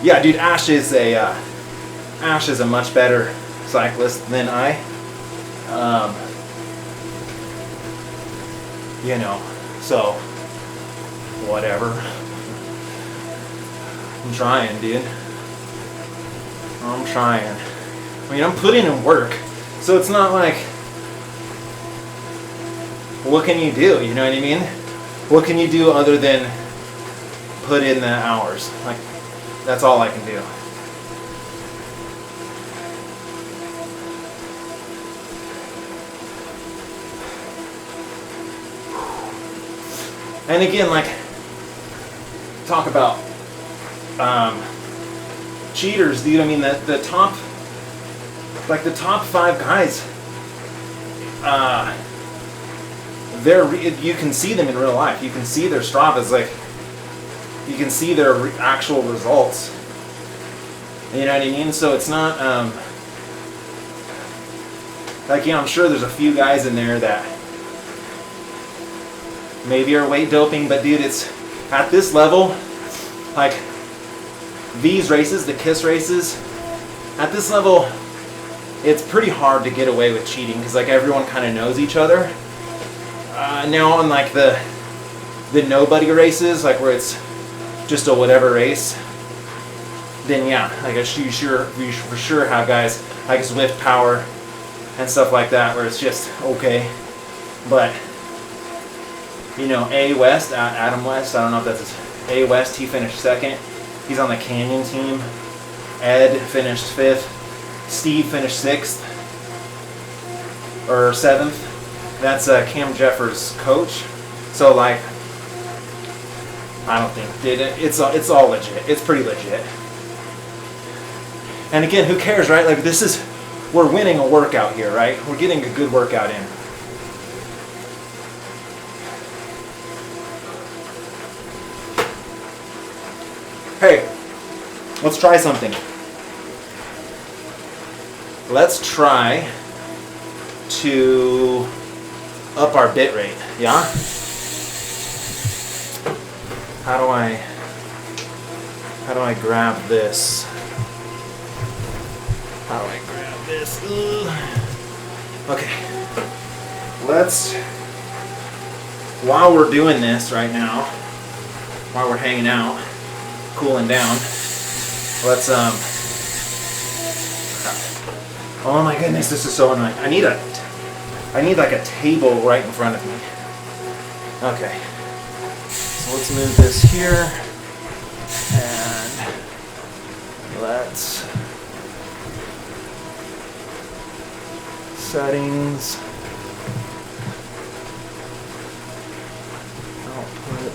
Yeah, dude, Ash is a much better cyclist than I. You know, so whatever. I'm trying, dude. I'm trying. I mean, I'm putting in work, so it's not like, what can you do? You know what I mean? What can you do other than put in the hours? Like, that's all I can do. And again, like, talk about cheaters, dude. I mean, the top 5 guys, you can see them in real life. You can see their Stravas, like, you can see their actual results. You know what I mean? So it's not, like, yeah, I'm sure there's a few guys in there that maybe are weight doping, but dude, it's at this level, like these races, the KISS races, at this level, it's pretty hard to get away with cheating because like everyone kind of knows each other. Now on like the nobody races, like where it's just a whatever race, then yeah, like you for sure have guys like Zwift Power and stuff like that where it's just okay, but you know, A West, Adam West, I don't know if that's his, A West, he finished 2nd. He's on the Canyon team. Ed finished 5th. Steve finished 6th or 7th. That's Cam Jeffers' coach. So like, I don't think it's all legit. It's pretty legit. And again, who cares, right? Like we're winning a workout here, right? We're getting a good workout in. Hey, let's try something. Let's try to up our bit rate, yeah? How do I grab this? How do I grab this? Ugh. Okay. While we're doing this right now, while we're hanging out, cooling down, let's Oh my goodness, this is so annoying. I need like a table right in front of me. Okay. So let's move this here. And let's settings. Output.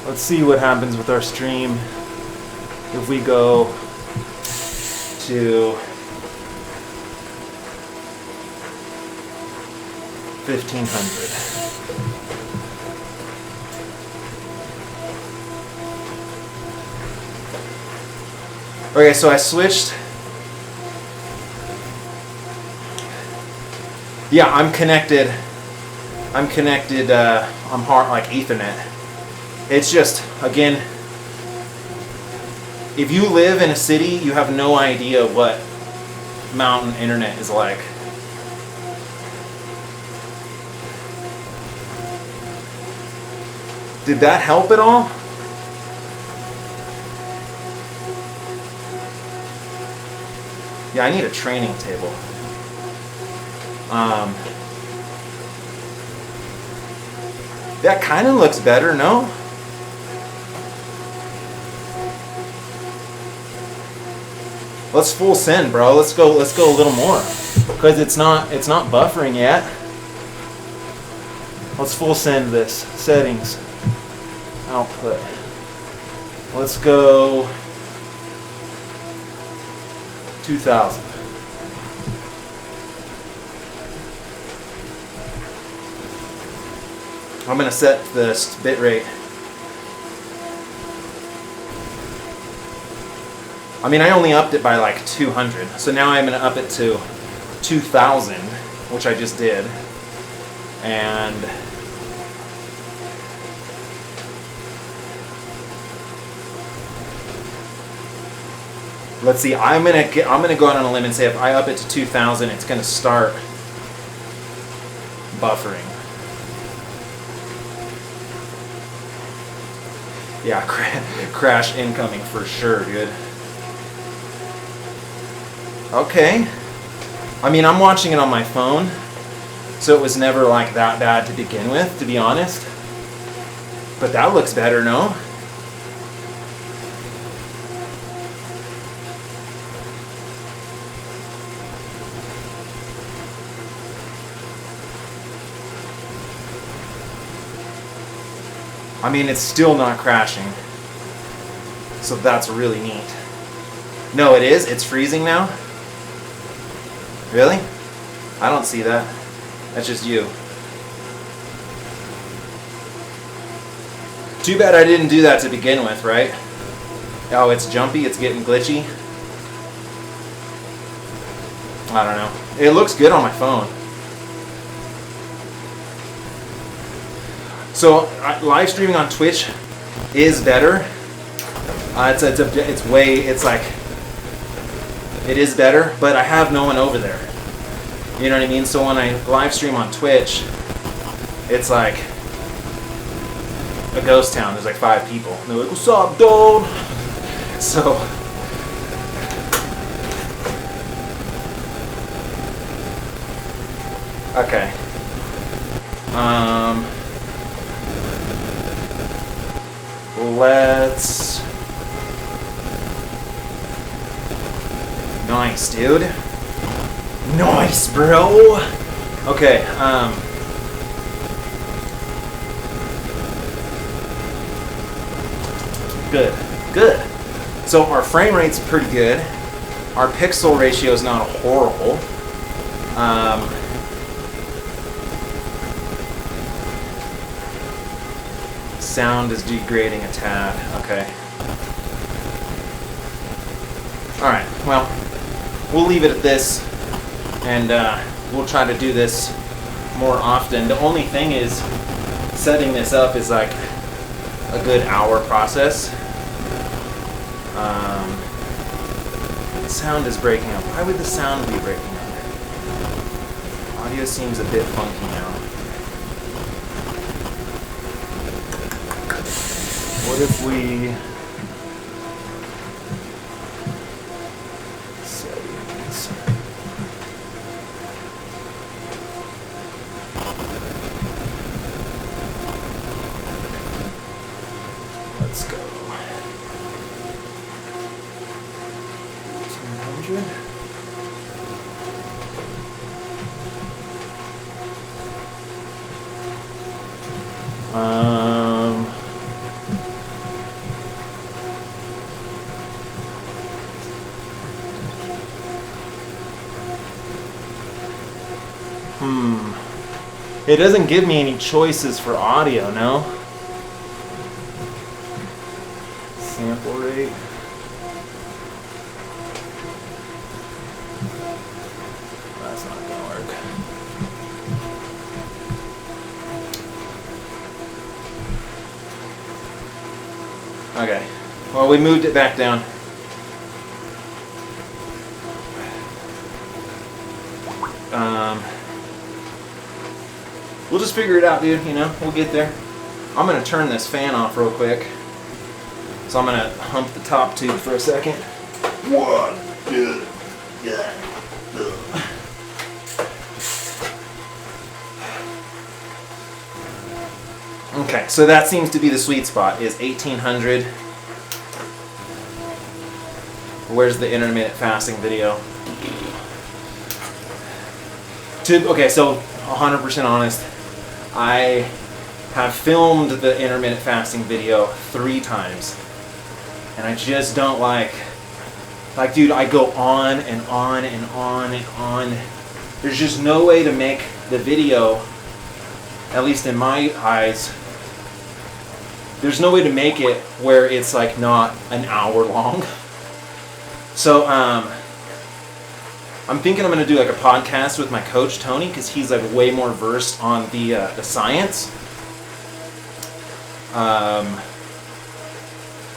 Let's see what happens with our stream if we go to 1500. Okay, so I switched. Yeah, I'm connected. I'm hard like Ethernet. It's just, again, if you live in a city, you have no idea what mountain internet is like. Did that help at all? Yeah, I need a training table. That kind of looks better, no? Let's full send, bro. Let's go a little more. Because it's not buffering yet. Let's full send this. Settings. Output. Let's go 2000. I'm gonna set the bit rate. I mean, I only upped it by like 200, so now I'm gonna up it to 2000, which I just did, and let's see. I'm gonna go out on a limb and say if I up it to 2000, it's gonna start buffering. Yeah, crash incoming for sure, dude. Okay. I mean, I'm watching it on my phone, so it was never like that bad to begin with, to be honest. But that looks better, no? I mean, it's still not crashing. So that's really neat. No, it is? It's freezing now? Really? I don't see that. That's just you. Too bad I didn't do that to begin with, right? Oh, it's jumpy, it's getting glitchy. I don't know. It looks good on my phone. So live streaming on Twitch is better. It is better, but I have no one over there. You know what I mean? So when I live stream on Twitch, it's like a ghost town. There's like 5 people. And they're like, "What's up, dude?" So okay. Let's. Nice, dude. Nice, bro. Okay, Good. So our frame rate's pretty good. Our pixel ratio is not horrible. Sound is degrading a tad. Okay. Alright, well, we'll leave it at this, and we'll try to do this more often. The only thing is, setting this up is like a good hour process. The sound is breaking up. Why would the sound be breaking up? Audio seems a bit funky now. What if we settings? Let's go. 200. It doesn't give me any choices for audio, no? Sample rate. That's not gonna work. Okay. Well, we moved it back down. We'll just figure it out, dude, you know? We'll get there. I'm gonna turn this fan off real quick. So I'm gonna hump the top tube for a second. One, two, yeah. Okay, so that seems to be the sweet spot, is 1800. Where's the intermittent fasting video? Okay, so 100% honest, I have filmed the intermittent fasting video 3 times, and I just don't like, dude, I go on and on and on and on. There's just no way to make the video, at least in my eyes, there's no way to make it where it's like not an hour long. So, I'm thinking I'm going to do like a podcast with my coach, Tony, because he's like way more versed on the science.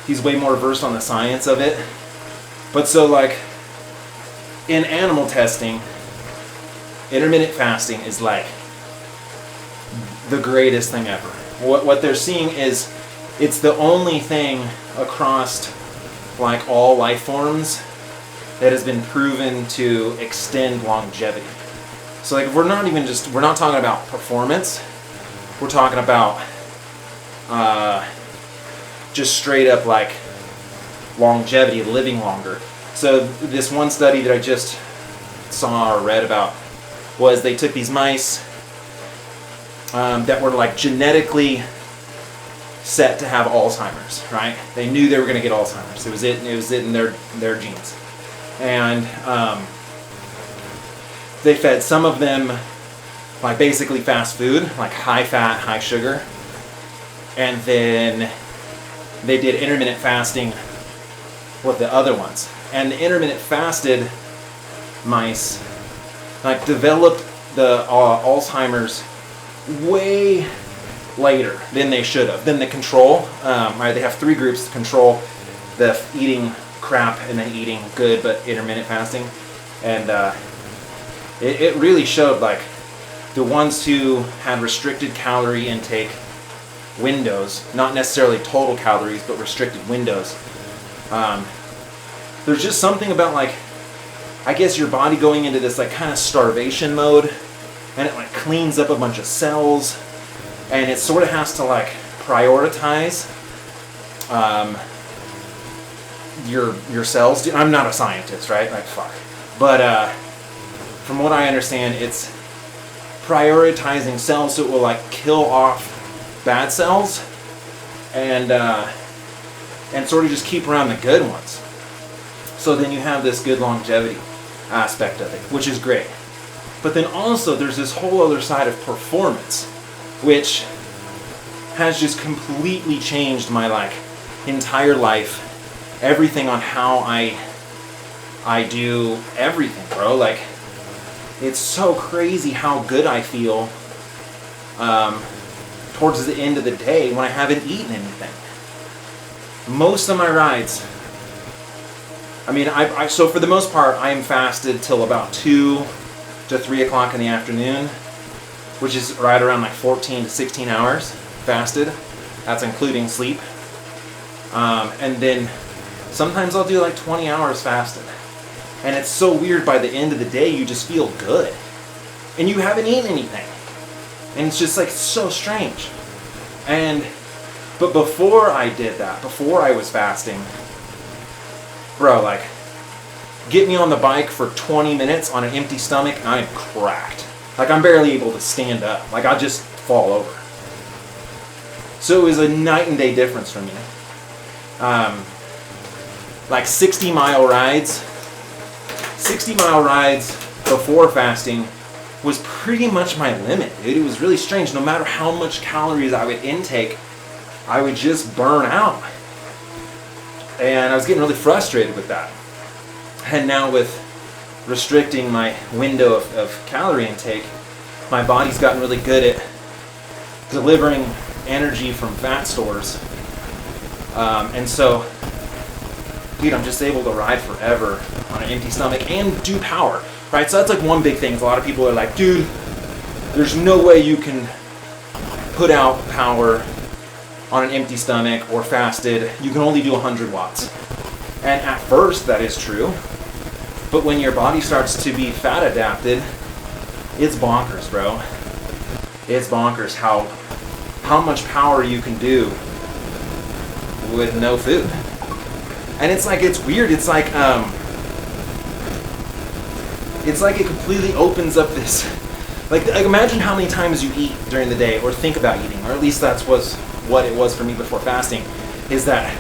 He's way more versed on the science of it. But so like in animal testing, intermittent fasting is like the greatest thing ever. What they're seeing is it's the only thing across like all life forms that has been proven to extend longevity. So like if we're not talking about performance, we're talking about just straight up like longevity, living longer. So this one study that I just saw or read about was they took these mice that were like genetically set to have Alzheimer's, right? They knew they were going to get Alzheimer's. It was in their genes. And they fed some of them like basically fast food, like high fat, high sugar. And then they did intermittent fasting with the other ones. And the intermittent fasted mice like developed the Alzheimer's way later than they should have. Than the control. Right, they have 3 groups: the control, the eating crap, and then eating good but intermittent fasting. And it really showed like the ones who had restricted calorie intake windows, not necessarily total calories, but restricted windows. There's just something about like, I guess your body going into this like kind of starvation mode, and it like cleans up a bunch of cells, and it sort of has to like prioritize your cells. I'm not a scientist, right? Like fuck. But from what I understand, it's prioritizing cells so it will like kill off bad cells and sort of just keep around the good ones. So then you have this good longevity aspect of it, which is great. But then also there's this whole other side of performance, which has just completely changed my like entire life. Everything on how I do everything, bro. Like, it's so crazy how good I feel towards the end of the day when I haven't eaten anything. Most of my rides, I mean, so for the most part, I am fasted till about 2 to 3 o'clock in the afternoon, which is right around like 14 to 16 hours fasted. That's including sleep. And then sometimes I'll do like 20 hours fasted. And it's so weird, by the end of the day, you just feel good. And you haven't eaten anything. And it's just like so strange. But before I did that, before I was fasting, bro, like, get me on the bike for 20 minutes on an empty stomach and I'm cracked. Like, I'm barely able to stand up. Like, I just fall over. So it was a night and day difference for me. Like 60-mile rides before fasting was pretty much my limit, dude. It was really strange. No matter how much calories I would intake, I would just burn out. And I was getting really frustrated with that. And now with restricting my window of calorie intake, my body's gotten really good at delivering energy from fat stores. And so, dude, I'm just able to ride forever on an empty stomach and do power, right? So that's like one big thing. A lot of people are like, dude, there's no way you can put out power on an empty stomach or fasted. You can only do 100 watts. And at first that is true, but when your body starts to be fat adapted, it's bonkers, bro. It's bonkers how much power you can do with no food. And it's like, it's weird. It's like it completely opens up this, like imagine how many times you eat during the day or think about eating, or at least that's what it was for me before fasting, is that,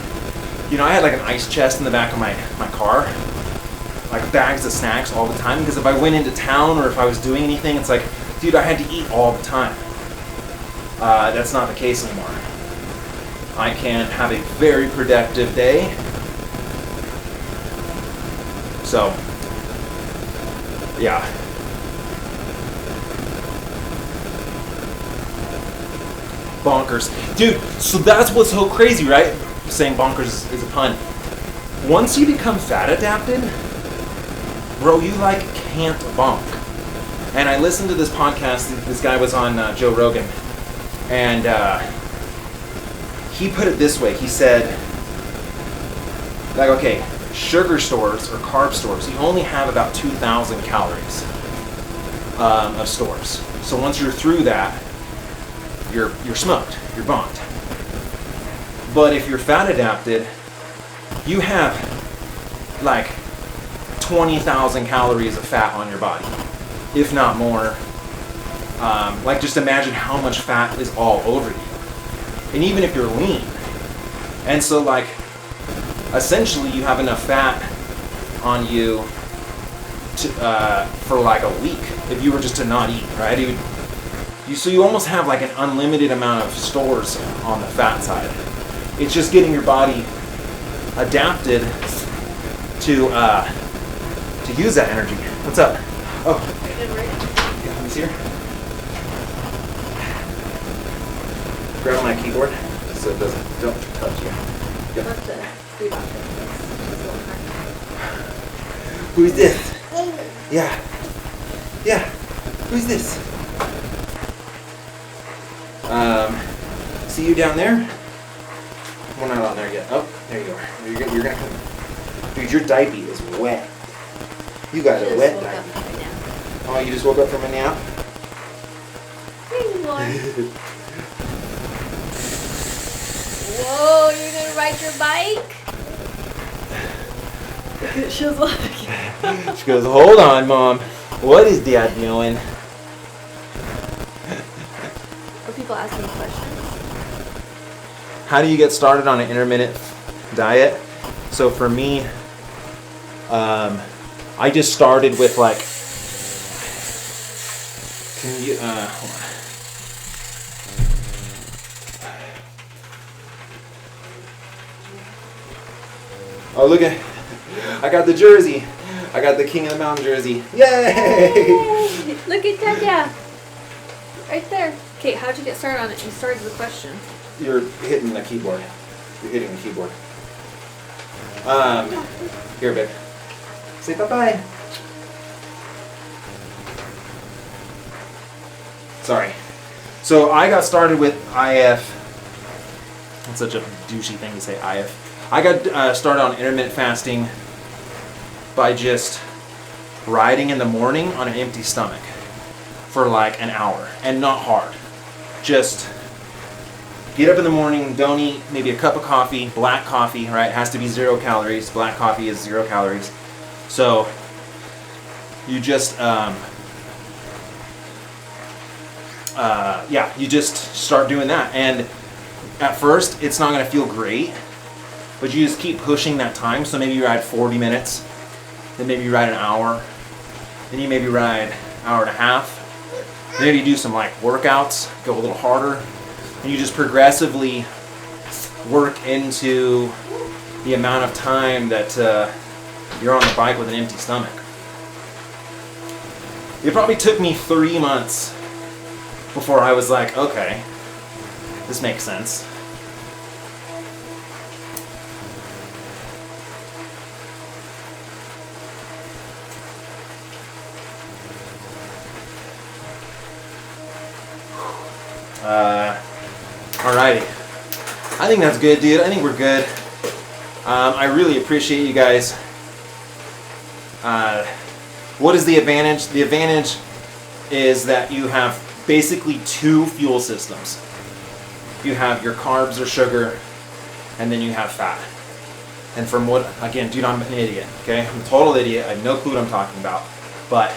you know, I had like an ice chest in the back of my car, like bags of snacks all the time, because if I went into town or if I was doing anything, it's like, dude, I had to eat all the time. That's not the case anymore. I can have a very productive day. So, yeah. Bonkers. Dude, so that's what's so crazy, right? Saying bonkers is a pun. Once you become fat adapted, bro, you like can't bonk. And I listened to this podcast, this guy was on Joe Rogan, and he put it this way. He said, like, okay, sugar stores or carb stores, you only have about 2,000 calories of stores. So once you're through that, you're smoked, you're bonked. But if you're fat adapted, you have like 20,000 calories of fat on your body, if not more. Like, just imagine how much fat is all over you. And even if you're lean. And so, like, essentially you have enough fat on you to, for like a week if you were just to not eat, right? So you almost have like an unlimited amount of stores on the fat side. It's just getting your body adapted to use that energy. What's up? Oh, yeah, let me see here. Grab my keyboard so it don't touch you. Yep. Who's this? Yeah. Yeah. Who's this? See you down there? We're not on there yet. Oh, there you are. You're gonna come. Dude, your diaper is wet. You got a wet diaper. Oh, you just woke up from a nap? Whoa, you're gonna ride your bike? She was like... She goes, hold on, Mom. What is Dad doing? Are people asking questions? How do you get started on an intermittent diet? So for me, I just started with like, can you, hold on. Oh, look at, I got the jersey. I got the King of the Mountain jersey. Yay! Yay! Look at Dada. Right there. Okay, how'd you get started on it? You started with the question. You're hitting the keyboard. You're hitting the keyboard. Here, babe. Say bye-bye. Sorry. So I got started with IF. That's such a douchey thing to say, IF. I got started on intermittent fasting by just riding in the morning on an empty stomach for like an hour, and not hard. Just get up in the morning, don't eat, maybe a cup of coffee, black coffee, right? It has to be 0 calories. Black coffee is 0 calories. So you just, you just start doing that. And at first, it's not going to feel great, but you just keep pushing that time. So maybe you ride 40 minutes, then maybe you ride an hour, then you maybe ride an hour and a half. Then maybe you do some like workouts, go a little harder, and you just progressively work into the amount of time that you're on the bike with an empty stomach. It probably took me 3 months before I was like, okay, this makes sense. Alrighty. I think that's good, dude. I think we're good. I really appreciate you guys. What is the advantage? The advantage is that you have basically 2 fuel systems. You have your carbs or sugar, and then you have fat. And from what, again, dude, I'm an idiot, okay? I'm a total idiot. I have no clue what I'm talking about. But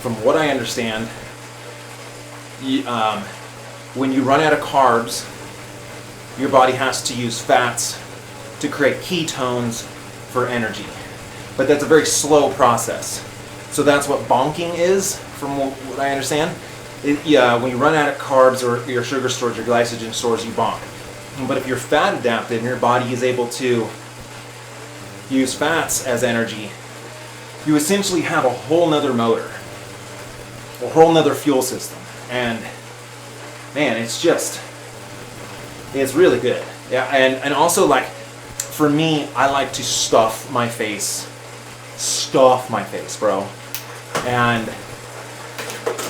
from what I understand, when you run out of carbs, your body has to use fats to create ketones for energy. But that's a very slow process. So that's what bonking is, from what I understand. When you run out of carbs or your sugar stores, your glycogen stores, you bonk. But if you're fat adapted and your body is able to use fats as energy, you essentially have a whole nother motor, a whole nother fuel system. And man, it's really good. Yeah, and also, like, for me, I like to stuff my face, bro. And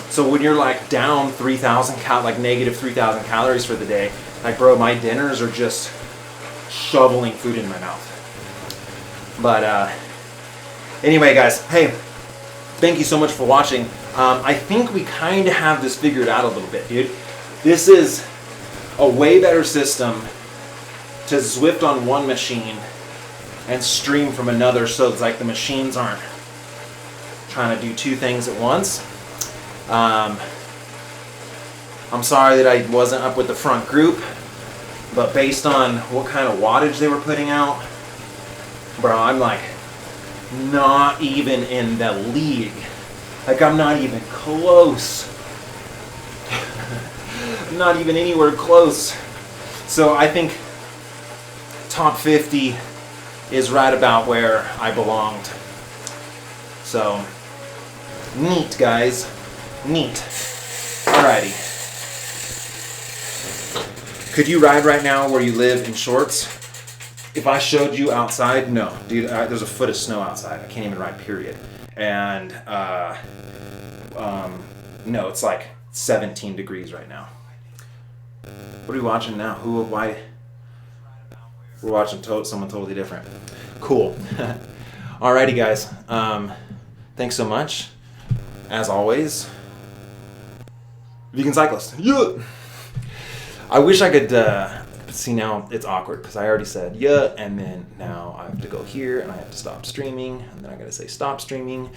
so when you're like down 3,000 like negative 3,000 calories for the day, like, bro, my dinners are just shoveling food in my mouth. But anyway, guys, hey, thank you so much for watching. I think we kind of have this figured out a little bit, dude. This is a way better system to Zwift on one machine and stream from another, so it's like the machines aren't trying to do 2 things at once. I'm sorry that I wasn't up with the front group, but based on what kind of wattage they were putting out, bro, I'm like not even in the league. Like, I'm not even close. Not even anywhere close. So I think top 50 is right about where I belonged. So neat, guys. Neat. Alrighty. Could you ride right now where you live in shorts? If I showed you outside, no. Dude, there's a foot of snow outside. I can't even ride, period. And no, it's like 17 degrees right now. What are we watching now? Why? We're watching someone totally different. Cool. Alrighty, guys. Thanks so much. As always, vegan cyclist. Yeah. I wish I could. See, now it's awkward because I already said yeah, and then now I have to go here and I have to stop streaming, and then I gotta say stop streaming.